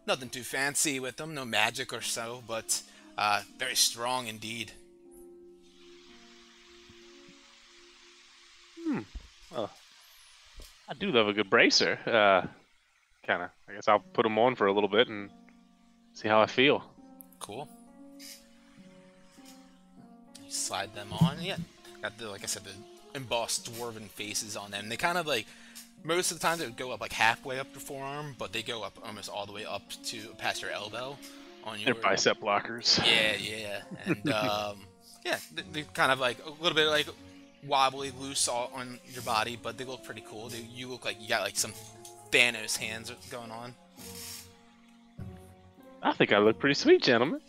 Speaker 2: Nothing too fancy with them, no magic or so, but very strong indeed.
Speaker 5: Well, I do love a good bracer. I guess I'll put them on for a little bit and see how I feel.
Speaker 2: Cool. You slide them on. Yeah, got the, like I said, the embossed dwarven faces on them. They kind of like, most of the time they would go up like halfway up your forearm, but they go up almost all the way up to past your elbow on your
Speaker 5: They're bicep blockers.
Speaker 2: Yeah. And yeah, they're kind of like a little bit like wobbly, loose on your body, but they look pretty cool. You look like you got like some Thanos hands going on.
Speaker 5: I think I look pretty sweet, gentlemen.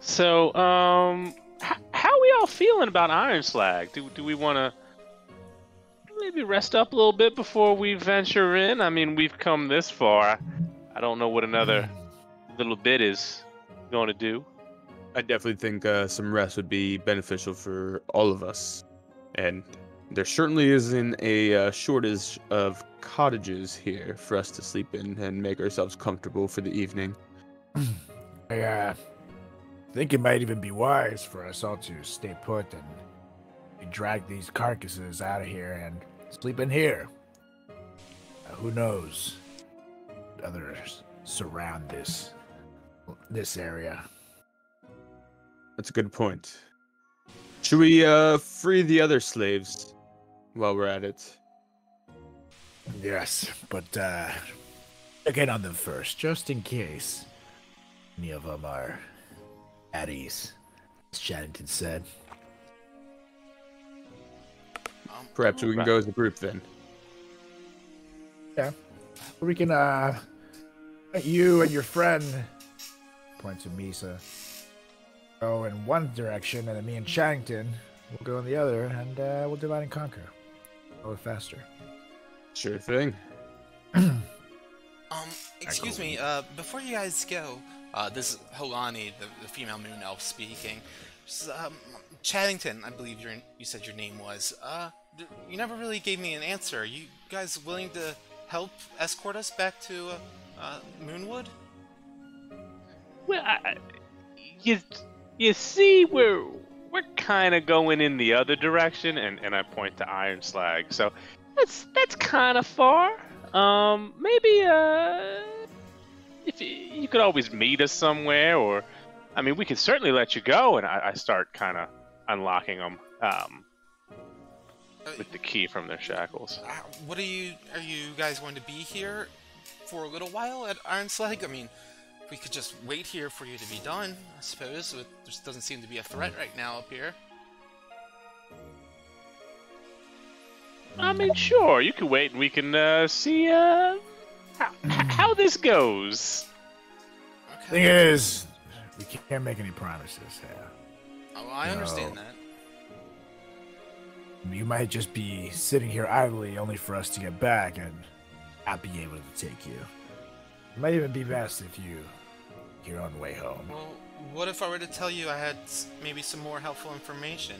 Speaker 5: So, how are we all feeling about Iron Slag? Do we want to maybe rest up a little bit before we venture in? I mean, we've come this far. I don't know what another little bit is going to do.
Speaker 4: I definitely think some rest would be beneficial for all of us. And there certainly isn't a shortage of cottages here for us to sleep in and make ourselves comfortable for the evening.
Speaker 1: I think it might even be wise for us all to stay put and drag these carcasses out of here and sleep in here. Who knows? Others surround this area.
Speaker 4: That's a good point. Should we free the other slaves while we're at it?
Speaker 1: Yes, but check in on them first, just in case any of them are at ease, as Shannon said.
Speaker 4: Perhaps we can go as a group then.
Speaker 1: Yeah. We can, you and your friend, point to Misa, go in one direction, and then me and Charrington will go in the other, and we'll divide and conquer. A little faster.
Speaker 4: Sure thing.
Speaker 2: Excuse me, before you guys go, this is Holani, the female moon elf speaking. Chaddington, I believe you said your name was. You never really gave me an answer. Are you guys willing to help escort us back to Moonwood?
Speaker 5: Well, you see, we're we're kind of going in the other direction, and I point to Iron Slag. So that's kind of far. Maybe if you could always meet us somewhere, or I mean, we can certainly let you go. And I start kind of unlocking them with the key from their shackles.
Speaker 2: What are you guys going to be here for a little while at Iron Slag? I mean, we could just wait here for you to be done, I suppose. There just doesn't seem to be a threat right now up here.
Speaker 5: I mean, sure, you can wait and we can see how this goes.
Speaker 2: Okay.
Speaker 1: Thing is, we can't make any promises here.
Speaker 2: Oh, I understand that.
Speaker 1: You might just be sitting here idly only for us to get back and not be able to take you. It might even be best if you your own way home.
Speaker 2: Well, what if I were to tell you I had maybe some more helpful information?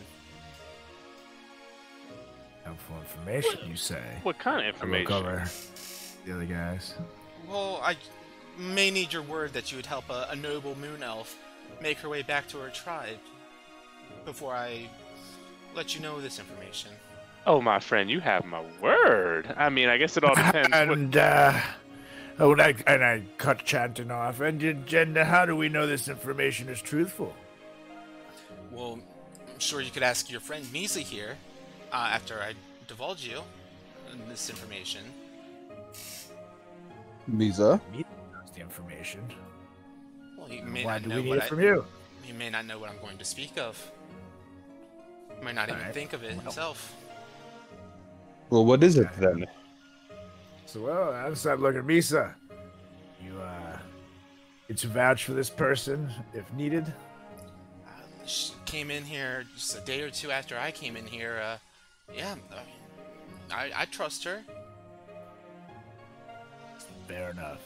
Speaker 1: Helpful information, you say?
Speaker 5: What kind of
Speaker 1: I
Speaker 5: information?
Speaker 1: look over the other guys.
Speaker 2: Well, I may need your word that you would help a noble moon elf make her way back to her tribe before I let you know this information.
Speaker 5: Oh, my friend, you have my word. I mean, I guess it all depends.
Speaker 1: And I cut chanting off. And how do we know this information is truthful?
Speaker 2: Well, I'm sure you could ask your friend Misa here after I divulge you this information.
Speaker 6: Misa?
Speaker 1: Me knows the information.
Speaker 2: Well, you may
Speaker 1: Why
Speaker 2: not
Speaker 1: do
Speaker 2: know
Speaker 1: we need
Speaker 2: what
Speaker 1: it from you?
Speaker 2: He may not know what I'm going to speak of. He might not even think of it himself.
Speaker 6: Well, what is it then?
Speaker 1: So, well, I'll start looking at Misa. You, get to vouch for this person if needed.
Speaker 2: She came in here just a day or two after I came in here. Yeah, I trust her.
Speaker 1: Fair enough.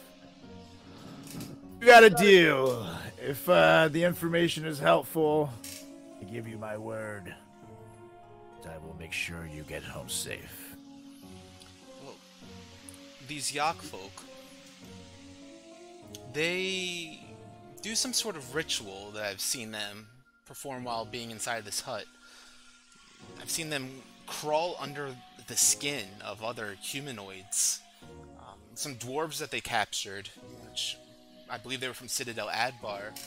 Speaker 1: We got a deal. If the information is helpful, I give you my word. I will make sure you get home safe.
Speaker 2: Well, these Yak folk, they do some sort of ritual that I've seen them perform while being inside this hut. I've seen them crawl under the skin of other humanoids. Some dwarves that they captured, which I believe they were from Citadel Adbar.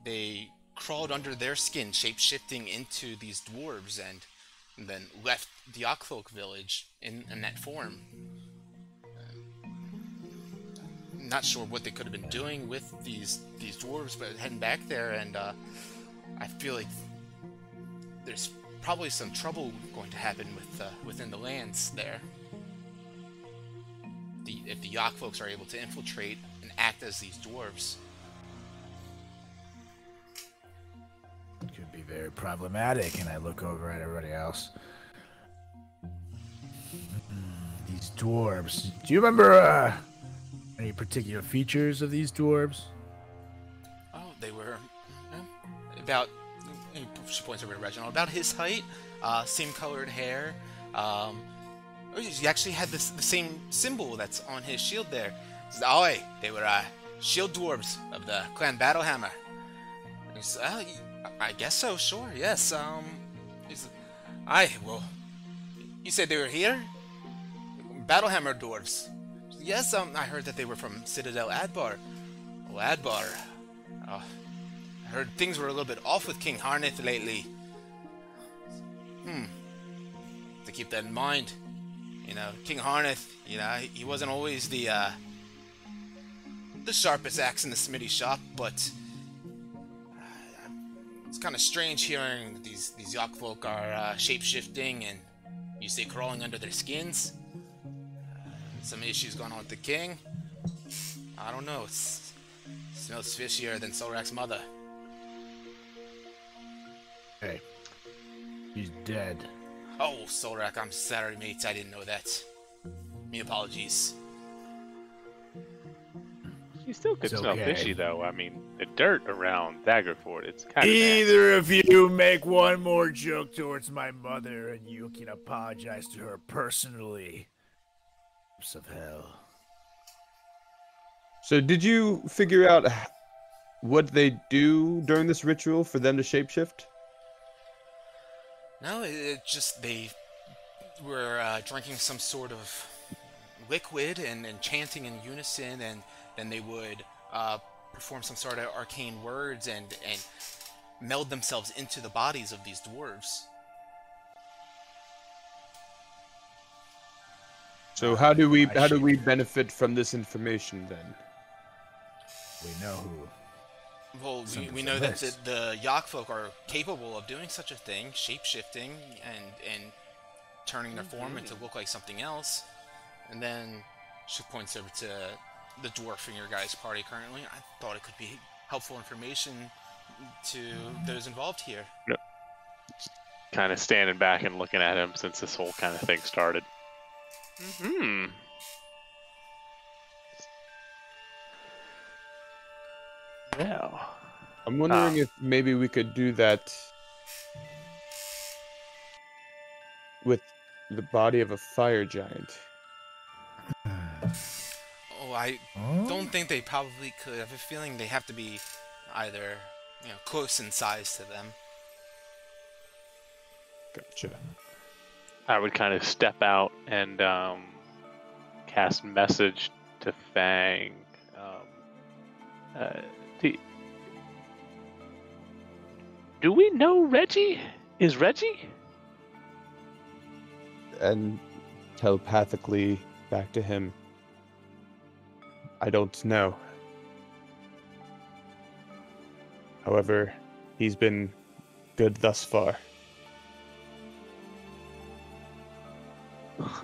Speaker 2: They crawled under their skin, shape-shifting into these dwarves, and then left the Yakfolk village in that form. Not sure what they could have been doing with these dwarves, but heading back there, and I feel like there's probably some trouble going to happen with within the lands there. If the Yak folks are able to infiltrate and act as these dwarves.
Speaker 1: Could be very problematic, and I look over at everybody else. These dwarves. Do you remember any particular features of these dwarves?
Speaker 2: Oh, they were about. She points over to Reginald. About his height, same colored hair. He actually had the same symbol that's on his shield there. Aye, they were shield dwarves of the clan Battlehammer. I guess so, sure, yes. Aye, well, you said they were here? Battlehammer dwarves. Yes, I heard that they were from Citadel Adbar. Oh, Adbar. I heard things were a little bit off with King Harneth lately. To keep that in mind. You know, King Harneth, you know, he wasn't always the sharpest axe in the smithy shop, but it's kind of strange hearing these Yak folk are shape-shifting and you say crawling under their skins. Some issues going on with the king. I don't know. It smells fishier than Solrak's mother.
Speaker 1: Hey, he's dead.
Speaker 2: Oh, Solrak, I'm sorry, mate. I didn't know that. Me apologies.
Speaker 5: You still could
Speaker 1: It's
Speaker 5: smell
Speaker 1: okay.
Speaker 5: fishy, though. I mean, the dirt around Daggerford, it's kind of
Speaker 1: Either of you make one more joke towards my mother, and you can apologize to her personally. Of hell.
Speaker 6: So did you figure out what they do during this ritual for them to shapeshift?
Speaker 2: No, it just they were drinking some sort of liquid and chanting in unison, and then they would perform some sort of arcane words and meld themselves into the bodies of these dwarves.
Speaker 4: So how do we benefit from this information then?
Speaker 1: We know who.
Speaker 2: Well, we know that the Yokfolk are capable of doing such a thing, shape-shifting and turning their form into look like something else. And then she points over to the dwarf in your guys' party currently. I thought it could be helpful information to those involved here.
Speaker 5: Yep. Kind of standing back and looking at him since this whole kind of thing started. Hmm. Yeah.
Speaker 4: I'm wondering if maybe we could do that with the body of a fire giant.
Speaker 2: Oh, I don't think they probably could. I have a feeling they have to be either, close in size to them.
Speaker 4: Gotcha.
Speaker 5: I would kind of step out and cast message to Fang. Do we know Reggie? Is Reggie?
Speaker 4: And telepathically back to him. I don't know. However, he's been good thus far.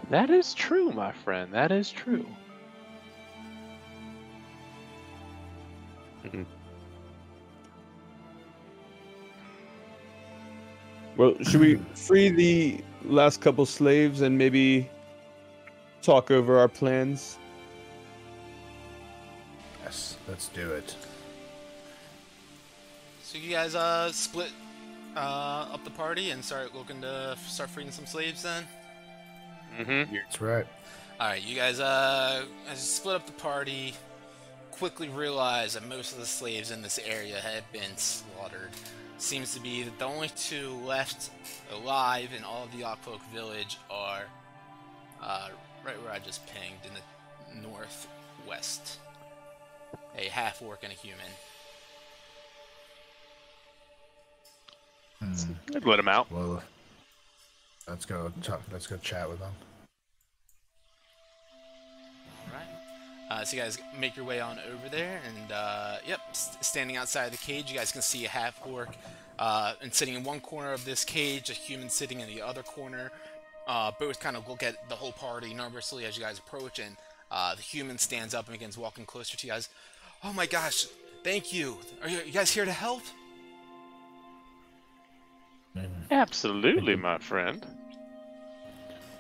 Speaker 5: That is true, my friend. That is true.
Speaker 4: Mm-mm. Well, should we free the last couple slaves and maybe talk over our plans?
Speaker 1: Yes, let's do it.
Speaker 2: So you guys split up the party and start looking to start freeing some slaves then?
Speaker 5: Mm-hmm.
Speaker 1: That's right.
Speaker 2: Alright, you guys as you split up the party, quickly realize that most of the slaves in this area had been slaughtered. Seems to be that the only two left alive in all of the Yokfolk village are right where I just pinged in the northwest. A half-orc and a human.
Speaker 5: I'd let him out.
Speaker 1: Well, let's go chat with them.
Speaker 2: Alright. So you guys make your way on over there, and yep, standing outside the cage, you guys can see a half-orc, and sitting in one corner of this cage, a human sitting in the other corner. Both kind of look at the whole party nervously as you guys approach, and the human stands up and begins walking closer to you guys. Oh my gosh, thank you. Are you guys here to help?
Speaker 5: Absolutely, my friend.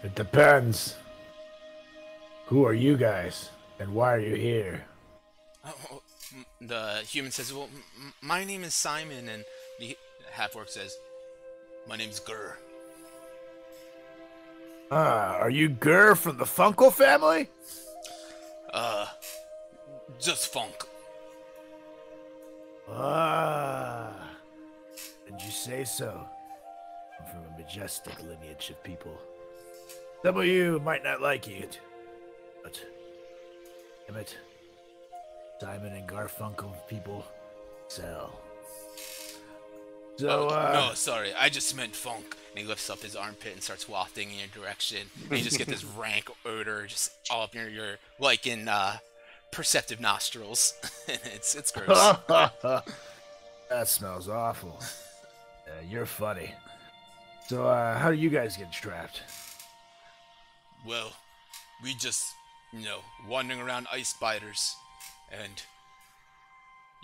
Speaker 1: It depends. Who are you guys, and why are you here?
Speaker 2: The human says, well, my name is Simon, and the half-orc says, my name's Gur.
Speaker 1: Are you Gur from the Funkle family?
Speaker 2: Just funk.
Speaker 1: Did you say so? I'm from a majestic lineage of people. Some of you might not like it, but damn it, Simon and Garfunkel people sell. So,
Speaker 2: no, sorry, I just meant funk. And he lifts up his armpit and starts wafting in your direction. And you just get this rank odor just all up your like in perceptive nostrils. it's gross.
Speaker 1: That smells awful. You're funny. So, how do you guys get trapped?
Speaker 2: Well, we just, wandering around ice spiders, and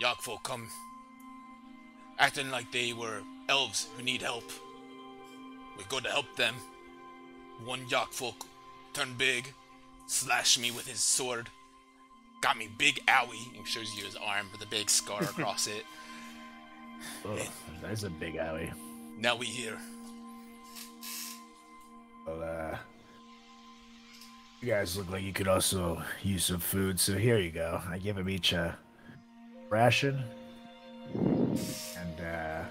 Speaker 2: Yokfolk come acting like they were elves who need help. We go to help them. One Yokfolk turned big, slashed me with his sword, got me big owie, and shows you his arm with a big scar across it.
Speaker 1: Oh, there's a big owie.
Speaker 2: Now we here.
Speaker 1: Well, you guys look like you could also use some food, so here you go. I give them each a ration, and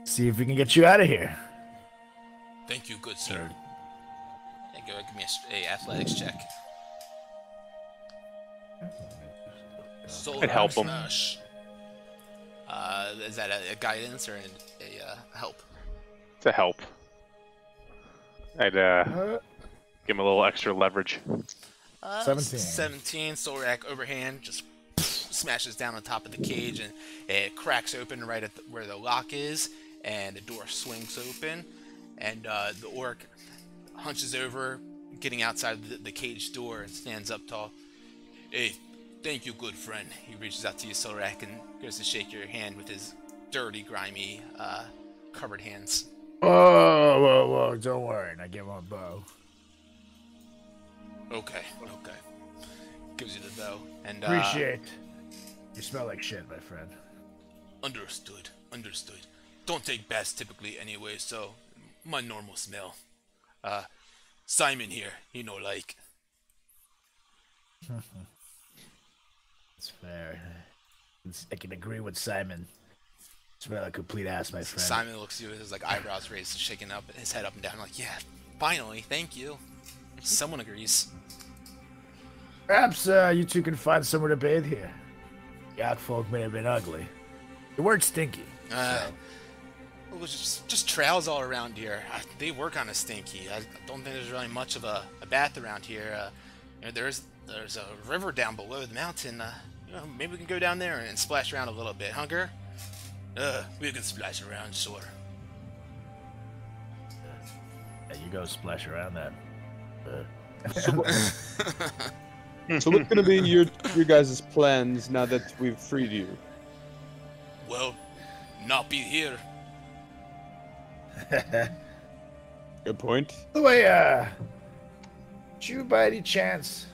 Speaker 1: see if we can get you out of here.
Speaker 2: Thank you, good sir. Hey, go give me a athletics check. Solar
Speaker 5: I'd help him.
Speaker 2: Smash. Is that a guidance or a help?
Speaker 5: To help. I'd give him a little extra leverage.
Speaker 7: 17.
Speaker 2: 17. Sorak overhand just smashes down on top of the cage, and it cracks open right at where the lock is, and the door swings open, and the orc hunches over, getting outside the cage door, and stands up tall. Hey, thank you, good friend. He reaches out to you, Sorak, and goes to shake your hand with his dirty, grimy, covered hands.
Speaker 7: Whoa, don't worry. I give him a bow.
Speaker 2: Okay. Gives you the bow, and
Speaker 7: Appreciate. You smell like shit, my friend.
Speaker 2: Understood. Don't take baths typically anyway, so my normal smell. Simon here, like.
Speaker 7: It's fair. I can agree with Simon. Smell a complete ass, my friend.
Speaker 2: Simon looks at you with his eyebrows raised, shaking up his head up and down, like, yeah, finally, thank you. Someone agrees.
Speaker 7: Perhaps you two can find somewhere to bathe here. Yak folk may have been ugly. You weren't stinky.
Speaker 2: Well, there's just trails all around here. They work on a stinky. I don't think there's really much of a bath around here. There's a river down below the mountain. Maybe we can go down there and splash around a little bit. Hunger? We can splash around, sure.
Speaker 7: Yeah, you go splash around that.
Speaker 6: So what's gonna be your guys' plans now that we've freed you?
Speaker 2: Well, not be here.
Speaker 6: Good point.
Speaker 7: By the way, did you by any chance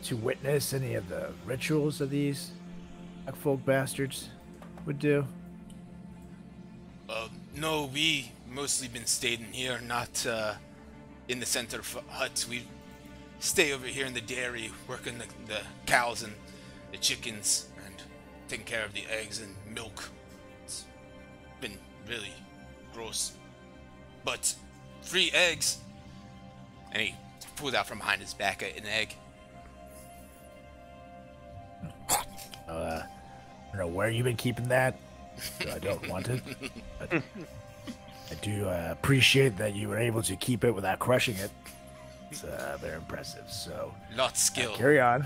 Speaker 7: to witness any of the rituals of these folk bastards would do?
Speaker 2: No, we mostly been staying here, not in the center hut. We stay over here in the dairy, working the cows and the chickens, and taking care of the eggs and milk. It's been really gross. But free eggs. And he pulls out from behind his back an egg.
Speaker 7: I don't know where you've been keeping that, so I don't want it. But I do appreciate that you were able to keep it without crushing it. It's very impressive. So,
Speaker 2: Lots skill.
Speaker 7: carry on.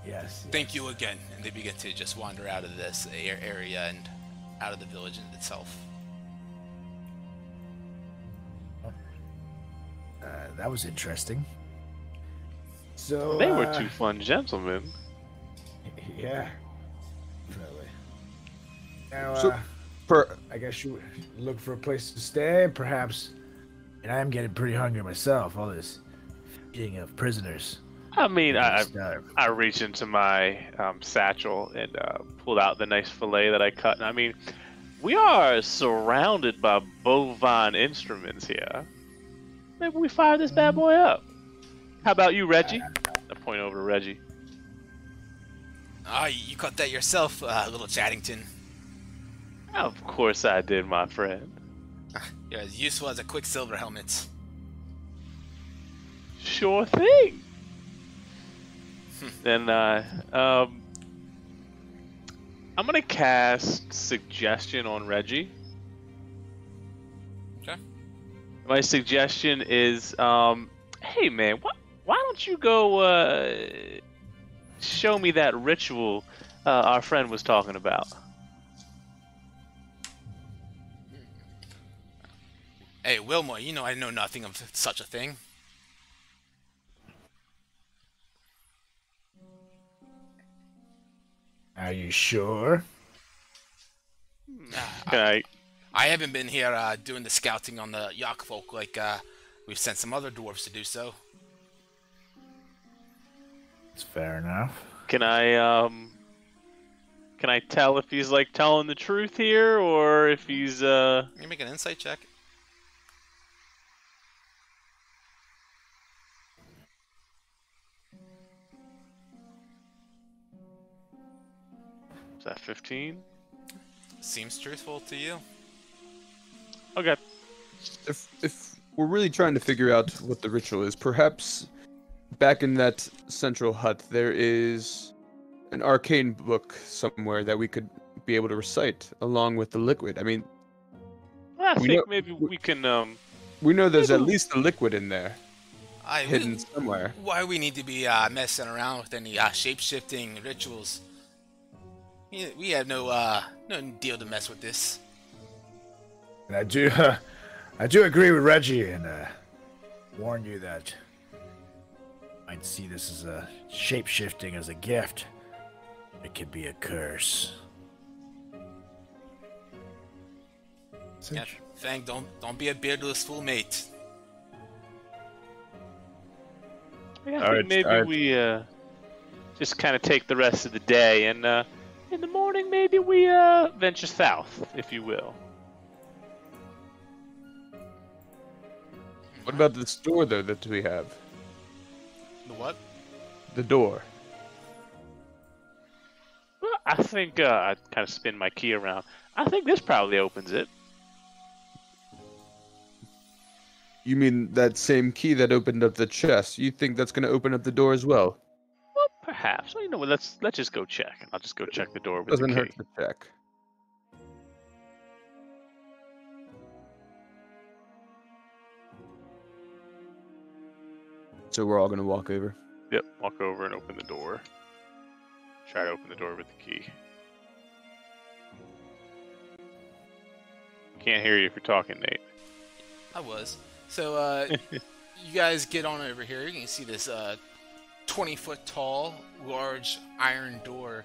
Speaker 7: Yes.
Speaker 2: Thank you again. And they begin to just wander out of this area and out of the village itself.
Speaker 7: That was interesting. So
Speaker 5: They were two fun gentlemen.
Speaker 7: Yeah. Definitely. Now,
Speaker 6: So,
Speaker 7: I guess you look for a place to stay, perhaps. And I am getting pretty hungry myself. All this feeding of prisoners.
Speaker 5: I mean, I
Speaker 7: Starve.
Speaker 5: reached into my satchel and pulled out the nice fillet that I cut. And I mean, we are surrounded by bovine instruments here. Maybe we fire this bad boy up. How about you, Reggie? I point over to Reggie.
Speaker 2: You caught that yourself, little Chaddington.
Speaker 5: Of course I did, my friend.
Speaker 2: You're as useful as a Quicksilver helmet.
Speaker 5: Sure thing. Then I'm gonna cast Suggestion on Reggie.
Speaker 2: Okay.
Speaker 5: My suggestion is, hey man, why don't you go show me that ritual our friend was talking about?
Speaker 2: Hey, Wilmore, I know nothing of such a thing.
Speaker 7: Are you sure?
Speaker 5: Can
Speaker 2: I haven't been here doing the scouting on the Yak folk like we've sent some other dwarves to do so.
Speaker 7: It's fair enough.
Speaker 5: Can I tell if he's like telling the truth here or if he's
Speaker 2: You make an insight check.
Speaker 5: Is that 15?
Speaker 2: Seems truthful to you.
Speaker 5: Okay.
Speaker 6: if we're really trying to figure out what the ritual is, perhaps back in that central hut there is an arcane book somewhere that we could be able to recite along with the liquid. I mean,
Speaker 5: I
Speaker 6: We
Speaker 5: think
Speaker 6: know-
Speaker 5: maybe we can.
Speaker 6: we know there's at
Speaker 5: Maybe-
Speaker 6: least a liquid in there, hidden somewhere.
Speaker 2: Why we need to be messing around with any shape-shifting rituals? We have no deal to mess with this.
Speaker 7: And I do agree with Reggie and warn you that I might see this as a shape-shifting as a gift. It could be a curse.
Speaker 2: Yeah, Fang, don't be a beardless fool, mate.
Speaker 5: Yeah, I
Speaker 6: Alright,
Speaker 5: think maybe
Speaker 6: alright.
Speaker 5: we just kind of take the rest of the day, and in the morning maybe we venture south, if you will.
Speaker 6: What about this door though that we have?
Speaker 2: The what?
Speaker 6: The door.
Speaker 5: Well, I think I kind of spin my key around. I think this probably opens it.
Speaker 6: You mean that same key that opened up the chest? You think that's going to open up the door as well?
Speaker 5: Well, perhaps. Well, you know what? Let's just go check. I'll just go check the door with
Speaker 6: Doesn't
Speaker 5: the
Speaker 6: hurt
Speaker 5: key.
Speaker 6: to check. So we're all going to walk over.
Speaker 5: Yep. Walk over and open the door. Try to open the door with the key. Can't hear you if you're talking, Nate.
Speaker 2: I was. So, you guys get on over here. You can see this 20-foot tall, large iron door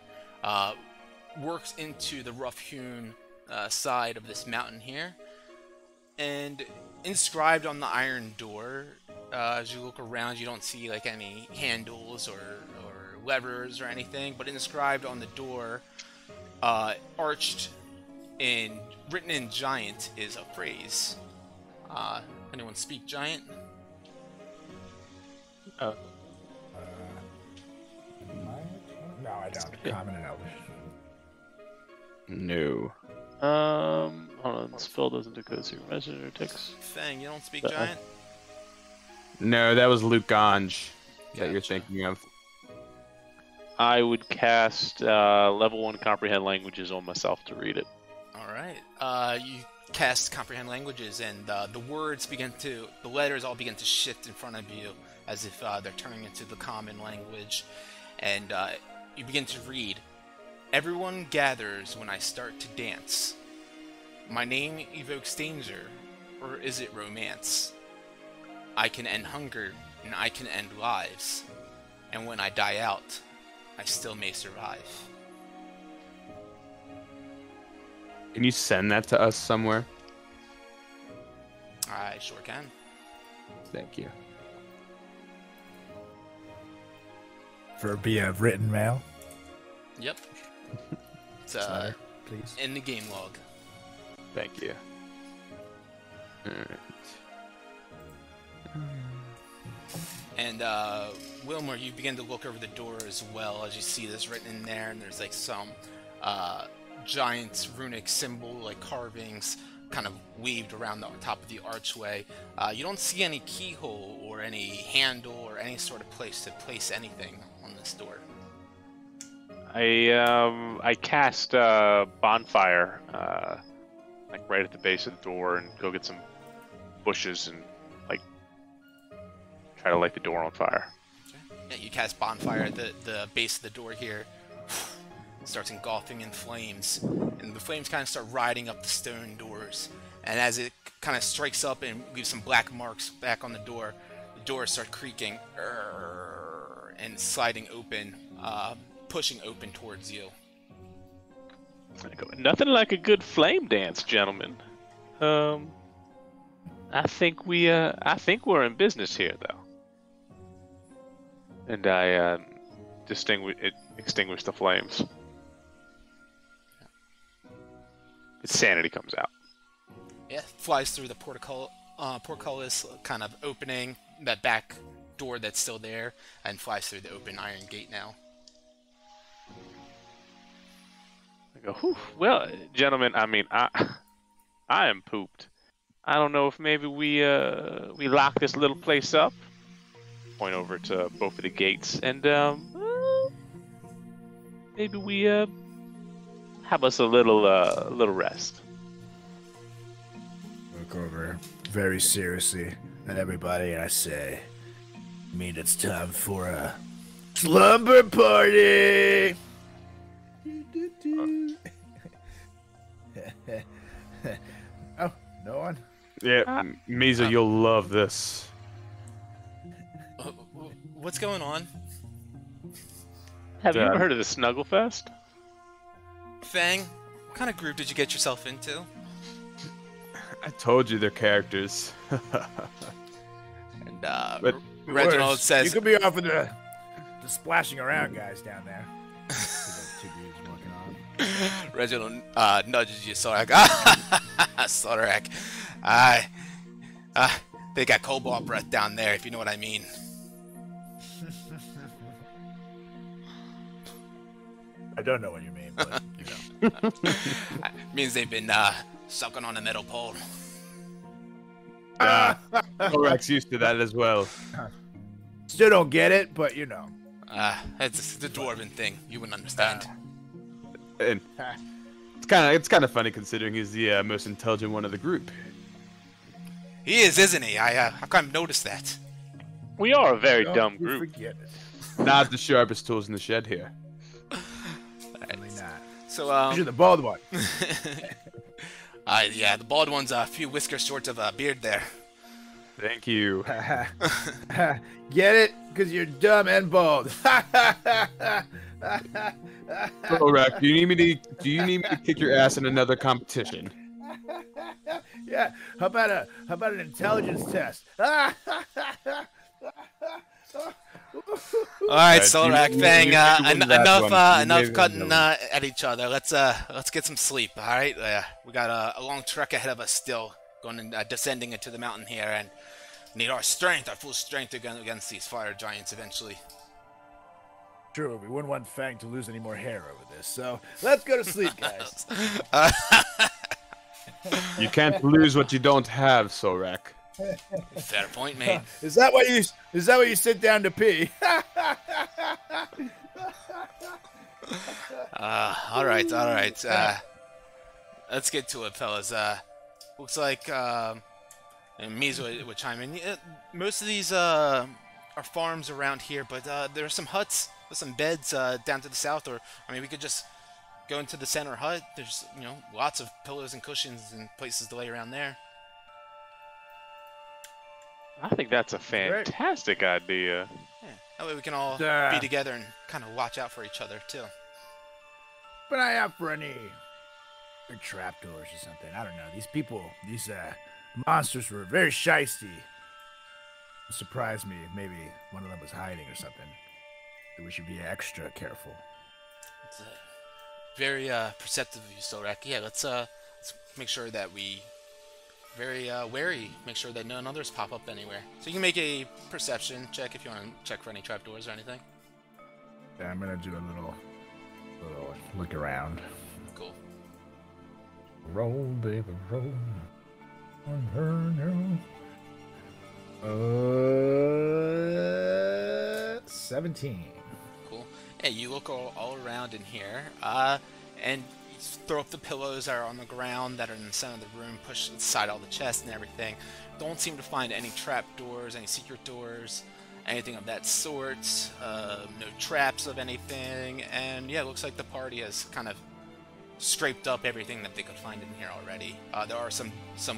Speaker 2: works into the rough-hewn side of this mountain here. And inscribed on the iron door, as you look around, you don't see like any handles or levers or anything, but inscribed on the door, arched in, written in giant, is a phrase. Anyone speak giant?
Speaker 7: No, I don't. Common and Elvish.
Speaker 6: No.
Speaker 5: Hold on. The spell doesn't decode secret message or text.
Speaker 2: Fang, you don't speak giant?
Speaker 4: No, that was Luke Ganj that you're
Speaker 2: Gotcha.
Speaker 4: thinking of.
Speaker 5: I would cast level 1 comprehend languages on myself to read it.
Speaker 2: Alright. You cast comprehend languages, and the letters all begin to shift in front of you as if they're turning into the common language. And you begin to read. Everyone gathers when I start to dance. My name evokes danger, or is it romance? I can end hunger, and I can end lives. And when I die out, I still may survive.
Speaker 4: Can you send that to us somewhere?
Speaker 2: I sure can.
Speaker 4: Thank you.
Speaker 7: For via written mail.
Speaker 2: Yep. It's
Speaker 7: Letter, please.
Speaker 2: in the game log.
Speaker 4: Thank you. Alright.
Speaker 2: And Wilmer, you begin to look over the door as well as you see this written in there, and there's like some giant runic symbol, like carvings, kind of weaved around the top of the archway. You don't see any keyhole or any handle or any sort of place to place anything on this door.
Speaker 5: I cast bonfire like right at the base of the door and go get some bushes and like try to light the door on fire.
Speaker 2: Yeah, you cast bonfire at the base of the door here. It starts engulfing in flames, and the flames kind of start riding up the stone doors. And as it kind of strikes up and leaves some black marks back on the doors start creaking and sliding open, pushing open towards you.
Speaker 5: I go, nothing like a good flame dance, gentlemen. I think we're in business here, though. And I extinguish the flames. Its sanity comes out.
Speaker 2: Yeah, flies through the portcullis kind of opening, that back door that's still there, and flies through the open iron gate now.
Speaker 5: I go, whew. Well, gentlemen, I mean, I am pooped. I don't know if maybe we lock this little place up. Point over to both of the gates, and maybe we have us a little rest.
Speaker 7: Look over very seriously at everybody, and I say, I mean, it's time for a slumber party. Oh, no one?
Speaker 4: Yeah, Misa, you'll love this.
Speaker 2: What's going on?
Speaker 5: Have you ever heard of the Snugglefest?
Speaker 2: Fang, what kind of group did you get yourself into?
Speaker 4: I told you they're characters.
Speaker 2: And
Speaker 4: But-
Speaker 2: Reginald
Speaker 7: Worse,
Speaker 2: says,
Speaker 7: you could be off with the splashing around guys down there. Two dudes walking on.
Speaker 2: Reginald nudges you, Sorak. Sorak, they got cobalt breath down there, if you know what I mean.
Speaker 7: I don't know what you mean, but you know.
Speaker 2: Means they've been sucking on a metal pole.
Speaker 4: Korak's used to that as well.
Speaker 7: Still don't get it, but you know.
Speaker 2: It's the dwarven thing. You wouldn't understand.
Speaker 4: And it's kind of funny considering he's the most intelligent one of the group.
Speaker 2: He is, isn't he? I've kind of noticed that.
Speaker 5: We are a very
Speaker 7: Don't
Speaker 5: dumb
Speaker 7: you
Speaker 5: group.
Speaker 7: Forget it.
Speaker 4: Not the sharpest tools in the shed here.
Speaker 7: Really not.
Speaker 2: So,
Speaker 7: You're the bald one.
Speaker 2: yeah, the bald one's a few whiskers short of a beard there.
Speaker 4: Thank you.
Speaker 7: Get it? Because you're dumb and bald.
Speaker 4: Korak, do you need me to kick your ass in another competition?
Speaker 7: Yeah. How about an intelligence test?
Speaker 2: All right, Solrak, Fang, enough cutting at each other. Let's get some sleep. All right, we got a long trek ahead of us still, going and descending into the mountain here, and need our full strength against these fire giants eventually.
Speaker 7: True, we wouldn't want Fang to lose any more hair over this, so let's go to sleep, guys.
Speaker 4: You can't lose what you don't have, Sorak.
Speaker 2: Fair point, mate.
Speaker 7: Is that why you sit down to pee?
Speaker 2: All right. Let's get to it, fellas. Looks like and Mizo would chime in. Most of these are farms around here, but there are some huts with some beds down to the south, or I mean, we could just go into the center hut. There's lots of pillows and cushions and places to lay around there.
Speaker 5: I think that's a fantastic idea.
Speaker 2: Yeah, that way we can all be together and kind of watch out for each other too.
Speaker 7: But I out for any trapdoors or something. I don't know. These monsters were very shisty. It surprised me. Maybe one of them was hiding or something. So we should be extra careful.
Speaker 2: It's very perceptive of you, Sorak. Yeah, let's make sure that we very wary. Make sure that none others pop up anywhere. So you can make a perception check if you want to check for any trapdoors or anything.
Speaker 7: Yeah, I'm gonna do a little look around.
Speaker 2: Cool.
Speaker 7: Roll, baby, roll. 17.
Speaker 2: Cool. Yeah, you look all around in here, and you throw up the pillows that are on the ground that are in the center of the room, push aside all the chests and everything. Don't seem to find any trap doors, any secret doors, anything of that sort. No traps of anything, and yeah, it looks like the party has kind of scraped up everything that they could find in here already. There are some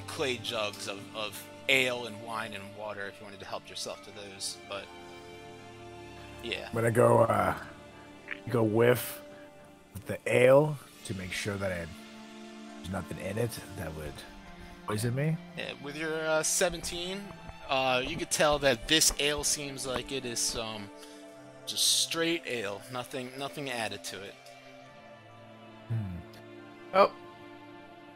Speaker 2: clay jugs of ale and wine and water if you wanted to help yourself to those, but yeah.
Speaker 7: I'm gonna go whiff with the ale to make sure that there's nothing in it that would poison me.
Speaker 2: Yeah, with your 17, you could tell that this ale seems like it is just straight ale, nothing added to it.
Speaker 7: Oh,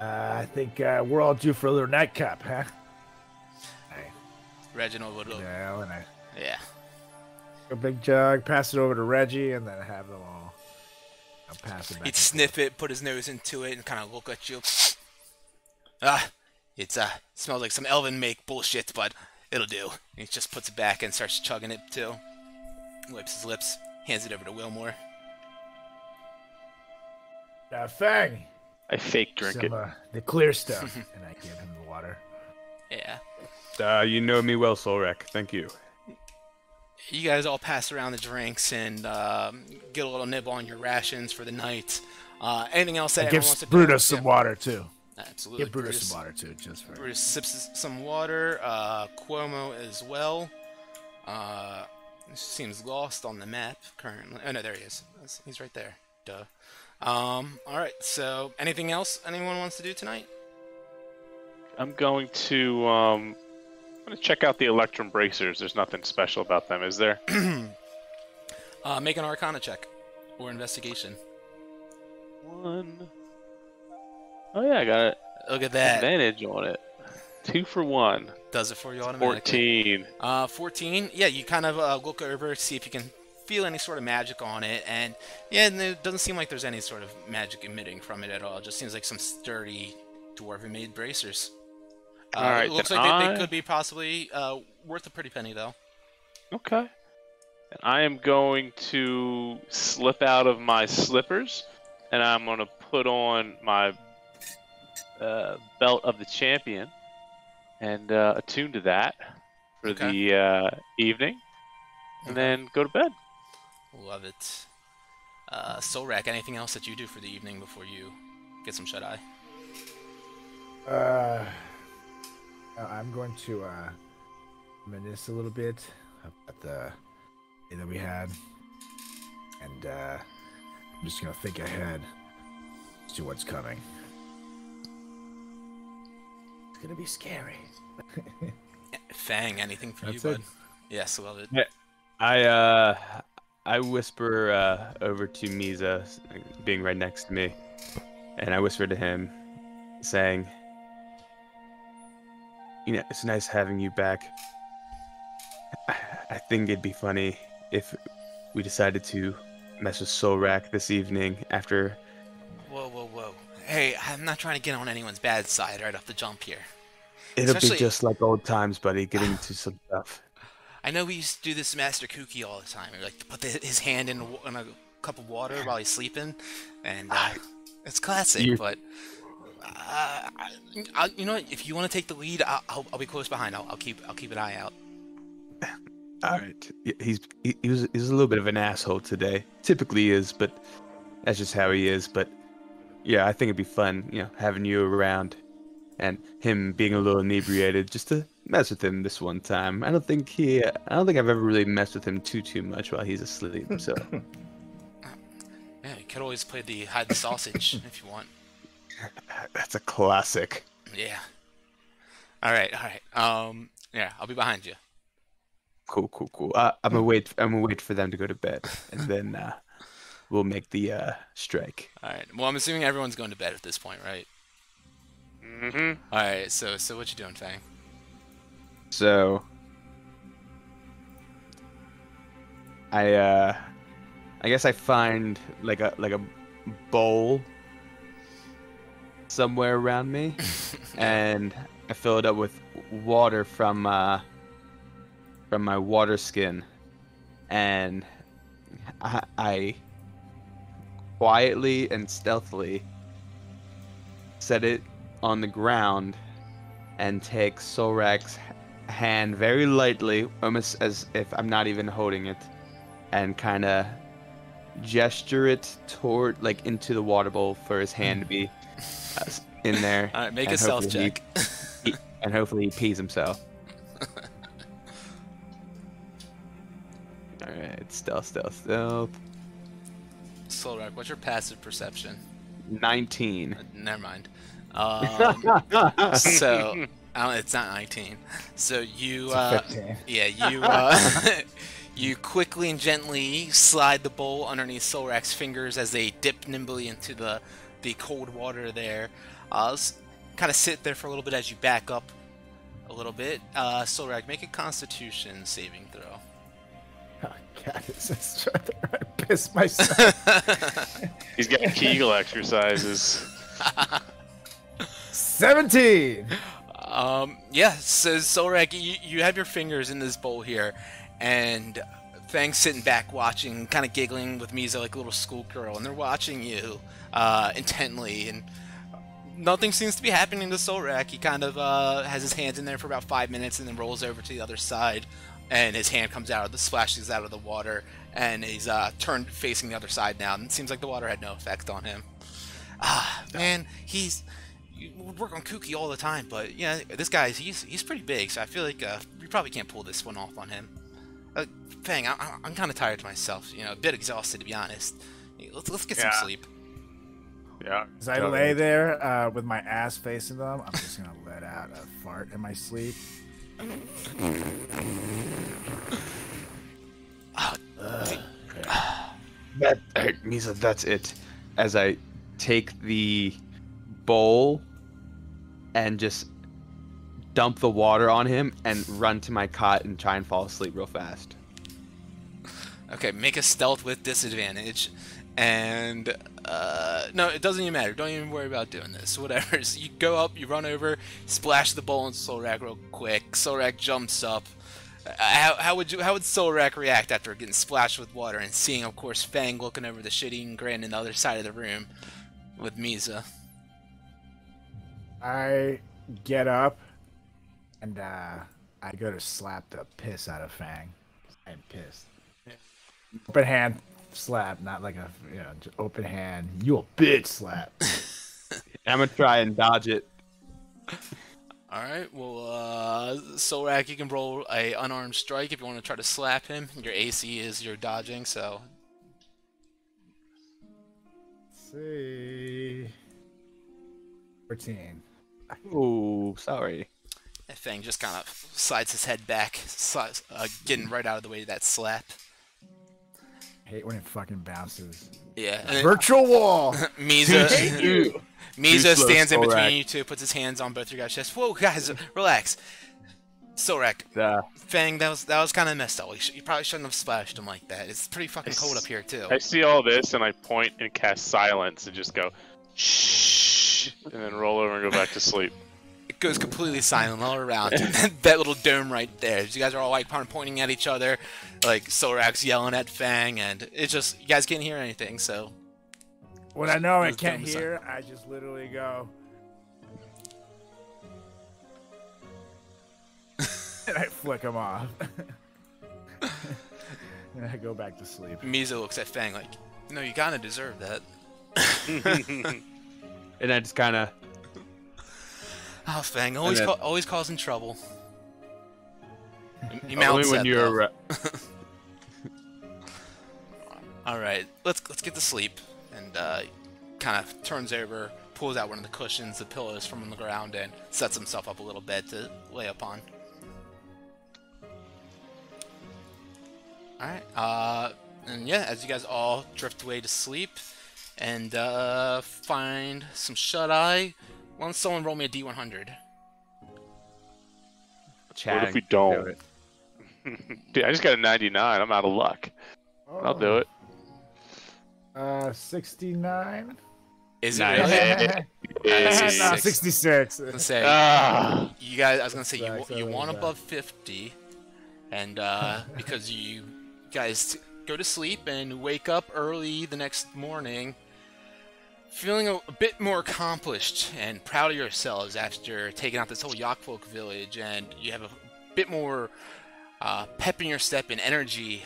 Speaker 7: I think we're all due for a little nightcap, huh?
Speaker 2: Reginald would look.
Speaker 7: Yeah,
Speaker 2: Yeah.
Speaker 7: a big jug, pass it over to Reggie, and then have them all. I'll pass it back.
Speaker 2: He'd sniff it, put his nose into it, and kind of look at you. It's smells like some elven make bullshit, but it'll do. And he just puts it back and starts chugging it too. Wipes his lips, hands it over to Wilmore.
Speaker 7: Fang.
Speaker 5: I fake drink it.
Speaker 7: The clear stuff, and I give him the water.
Speaker 2: Yeah.
Speaker 6: You know me well, Solrak. Thank you.
Speaker 2: You guys all pass around the drinks and get a little nibble on your rations for the night. Anything else that anyone wants to do?
Speaker 7: Give Brutus some water too.
Speaker 2: Absolutely.
Speaker 7: Give Brutus some water too, just for.
Speaker 2: Brutus sips some water. Cuomo as well. Seems lost on the map currently. Oh no, there he is. He's right there. Duh. All right. So, anything else anyone wants to do tonight?
Speaker 5: I'm going to check out the Electrum bracers. There's nothing special about them, is there?
Speaker 2: Make an Arcana check or investigation.
Speaker 5: 1. Oh yeah, I got it.
Speaker 2: Look at that.
Speaker 5: Advantage on it. 2 for 1.
Speaker 2: Does it for you automatically.
Speaker 5: 14.
Speaker 2: 14. Yeah, you kind of look over, see if you can feel any sort of magic on it, and yeah, it doesn't seem like there's any sort of magic emitting from it at all. It just seems like some sturdy dwarven-made bracers.
Speaker 5: All right,
Speaker 2: it looks like they could be possibly worth a pretty penny, though.
Speaker 5: Okay. And I am going to slip out of my slippers, and I'm going to put on my belt of the champion and attune to that for the evening, and then go to bed.
Speaker 2: Love it. Solrak, anything else that you do for the evening before you get some shut-eye?
Speaker 7: I'm going to reminisce a little bit about the day that we had, and I'm just gonna think ahead to what's coming. It's gonna be scary.
Speaker 2: Fang, anything for
Speaker 6: That's
Speaker 2: you,
Speaker 6: it.
Speaker 2: bud? Yes, love it.
Speaker 6: Yeah, I whisper over to Misa, being right next to me, and I whisper to him, saying, "You know, it's nice having you back. I think it'd be funny if we decided to mess with Solrak this evening after."
Speaker 2: Whoa, whoa, whoa. Hey, I'm not trying to get on anyone's bad side right off the jump here.
Speaker 6: It'll
Speaker 2: Especially-
Speaker 6: be just like old times, buddy, getting into some stuff.
Speaker 2: I know we used to do this Master Kooky all the time. Like to put his hand in a cup of water while he's sleeping, and it's classic. But you know what? If you want to take the lead, I'll be close behind. I'll keep an eye out.
Speaker 6: All right, he was a little bit of an asshole today. Typically is, but that's just how he is. But yeah, I think it'd be fun, you know, having you around, and him being a little inebriated, just to mess with him this one time. I don't think I've ever really messed with him too much while he's asleep. So
Speaker 2: Yeah, you could always play the hide the sausage if you want.
Speaker 6: that's a classic.
Speaker 2: Yeah. All right. Yeah, I'll be behind you.
Speaker 6: Cool. I'm gonna wait for them to go to bed, and then we'll make the strike.
Speaker 2: All right. Well, I'm assuming everyone's going to bed at this point, right?
Speaker 5: Mm-hmm.
Speaker 2: All right. So what you doing, Fang?
Speaker 6: So I guess I find like a bowl somewhere around me, and I fill it up with water from my water skin, and I quietly and stealthily set it on the ground and take Solrak's hand very lightly, almost as if I'm not even holding it, and kind of gesture it toward, like, into the water bowl for his hand to be in there.
Speaker 2: All right, make
Speaker 6: and
Speaker 2: a stealth
Speaker 6: hopefully
Speaker 2: check.
Speaker 6: and hopefully he pees himself. All right, stealth.
Speaker 2: Solrak, what's your passive perception?
Speaker 6: 19.
Speaker 2: Never mind. So it's not 19. So you, you quickly and gently slide the bowl underneath Solrak's fingers as they dip nimbly into the cold water there. Kind of sit there for a little bit as you back up a little bit. Solrak, make a Constitution saving throw.
Speaker 7: Oh, God, this is I piss myself.
Speaker 5: He's got Kegel exercises.
Speaker 7: 17.
Speaker 2: Yeah, so Solrak, you have your fingers in this bowl here, and Fang's sitting back watching, kind of giggling with Misa like a little schoolgirl, and they're watching you intently, and nothing seems to be happening to Solrak. He kind of has his hands in there for about 5 minutes and then rolls over to the other side, and his hand comes out of the splashes out of the water, and he's turned facing the other side now, and it seems like the water had no effect on him. Man, you work on Kooky all the time, but yeah, this guy, he's pretty big, so I feel like we probably can't pull this one off on him. Fang, I'm kind of tired myself, you know, a bit exhausted to be honest. Let's get some sleep.
Speaker 1: Yeah.
Speaker 7: As I lay there with my ass facing them, I'm just gonna let out a fart in my sleep.
Speaker 4: Misa, that's it. As I take the bowl and just dump the water on him and run to my cot and try and fall asleep real fast.
Speaker 2: Okay, make a stealth with disadvantage, and no, it doesn't even matter. Don't even worry about doing this. Whatever. So you go up, you run over, splash the bowl in Solrak real quick. Solrak jumps up. How would Solrak react after getting splashed with water and seeing, of course, Fang looking over the shit-eating grin on the other side of the room with Misa?
Speaker 7: I get up and I go to slap the piss out of Fang. I'm pissed. Open hand slap, not like a just open hand. You a bitch slap.
Speaker 4: I'm gonna try and dodge it.
Speaker 2: Alright, well, Solrak, you can roll a unarmed strike if you want to try to slap him. Your AC is your dodging, so...
Speaker 7: Let's see... 14.
Speaker 4: Ooh, sorry.
Speaker 2: That Fang just kind of slides his head back, getting right out of the way of that slap.
Speaker 7: I hate when it fucking bounces.
Speaker 2: Yeah.
Speaker 7: Virtual wall!
Speaker 2: Misa stands in
Speaker 4: Solrak.
Speaker 2: between you two, puts his hands on both your guys' chests. Whoa, guys, relax. Solrak, Fang, that was kind of messed up. You probably shouldn't have splashed him like that. It's pretty fucking cold up here, too.
Speaker 5: I see all this and I point and cast silence and just go, shh, and then roll over and go back to sleep.
Speaker 2: It goes completely silent all around. That little dome right there. You guys are all like pointing at each other, like Solrak's yelling at Fang, and it's just you guys can't hear anything. So
Speaker 7: when I know I
Speaker 2: Just
Speaker 7: can't
Speaker 2: dumb
Speaker 7: hear, I just literally go. And I flick him off. And I go back to sleep.
Speaker 2: Misa looks at Fang like, no, you kind of deserve that.
Speaker 4: And I just kind of...
Speaker 2: Oh, Fang, always causing trouble. He
Speaker 4: Only
Speaker 2: mounts
Speaker 4: when
Speaker 2: that,
Speaker 4: you're...
Speaker 2: All right, let's get to sleep, and kind of turns over, pulls out one of the cushions, the pillows from the ground, and sets himself up a little bed to lay upon. All right, and yeah, as you guys all drift away to sleep, and find some shut-eye. Why don't someone roll me a D100?
Speaker 5: What if we don't? Dude, I just got a 99. I'm out of luck. I'll do it.
Speaker 7: 69.
Speaker 2: Is it
Speaker 4: Nice.
Speaker 2: really?
Speaker 7: No, 66.
Speaker 2: I was gonna say, you guys. I was gonna say you want above 50, and because you guys go to sleep and wake up early the next morning, feeling a bit more accomplished and proud of yourselves after taking out this whole Yakfolk village, and you have a bit more pep in your step and energy,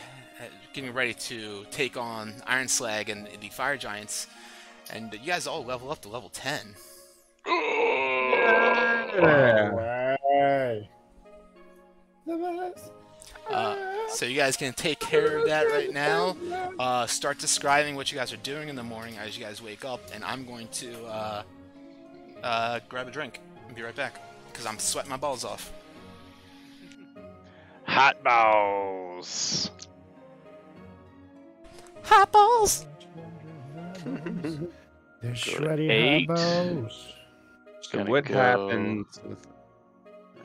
Speaker 2: getting ready to take on Iron Slag and the Fire Giants, and you guys all level up to level 10. So you guys can take care of that right now. Start describing what you guys are doing in the morning as you guys wake up, and I'm going to grab a drink and be right back because I'm sweating my balls off.
Speaker 5: Hot balls.
Speaker 2: Hot balls.
Speaker 7: They're shredding
Speaker 5: 8.
Speaker 7: elbows.
Speaker 4: So
Speaker 5: Gonna
Speaker 4: what
Speaker 5: go-
Speaker 4: happens?